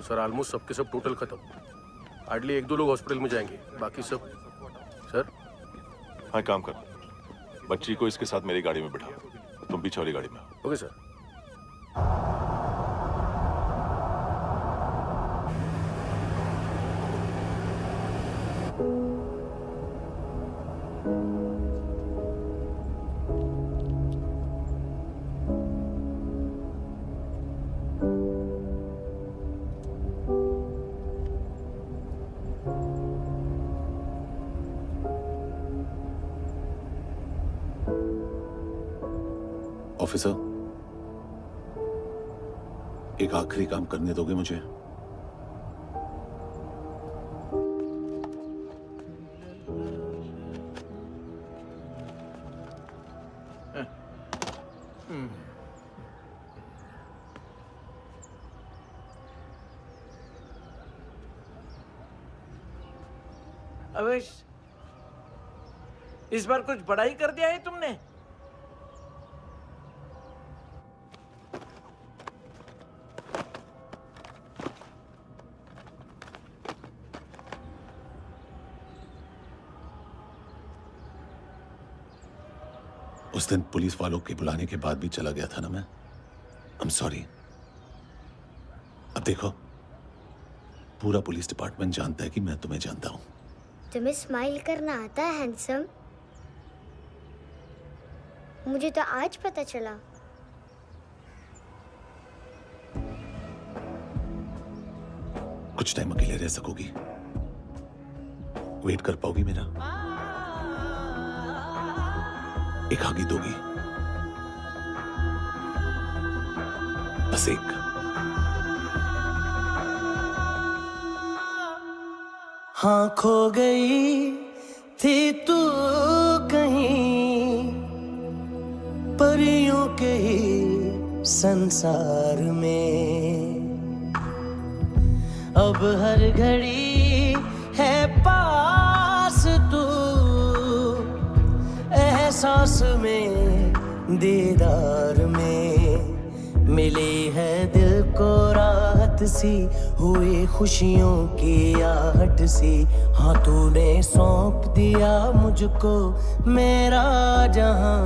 U: सर ऑलमोस्ट सबके सब टोटल खत्म। हार्डली 1-2 लोग हॉस्पिटल में जाएंगे, बाकी सब। सर
B: हाँ काम कर, बच्ची को इसके साथ मेरी गाड़ी में बिठा, तुम पीछे वाली गाड़ी में।
U: Okay sir.
A: ऑफिसर, एक आखिरी काम करने दोगे मुझे?
M: अवेश, इस बार कुछ बड़ा ही कर दिया है तुमने।
A: उस दिन पुलिस वालों के बुलाने के बाद भी चला गया था ना मैं। I'm sorry। अब देखो, पूरा पुलिस डिपार्टमेंट जानता है कि मैं तुम्हें जानता हूं।
F: तुम्हें स्माइल करना आता है हैंडसम? मुझे तो आज पता चला।
A: कुछ टाइम अकेले रह सकोगी? वेट कर पाओगी मेरा? एक आगे दोगी? बस एक।
W: हाँ खो गई थी तू कहीं परियों के ही संसार में, अब हर घड़ी है पास तू, एहसास में दीदार में, मिली है दिल को राहत सी, हुई खुशियों की आहट सी। हाँ तूने सौंप दिया मुझको मेरा जहां।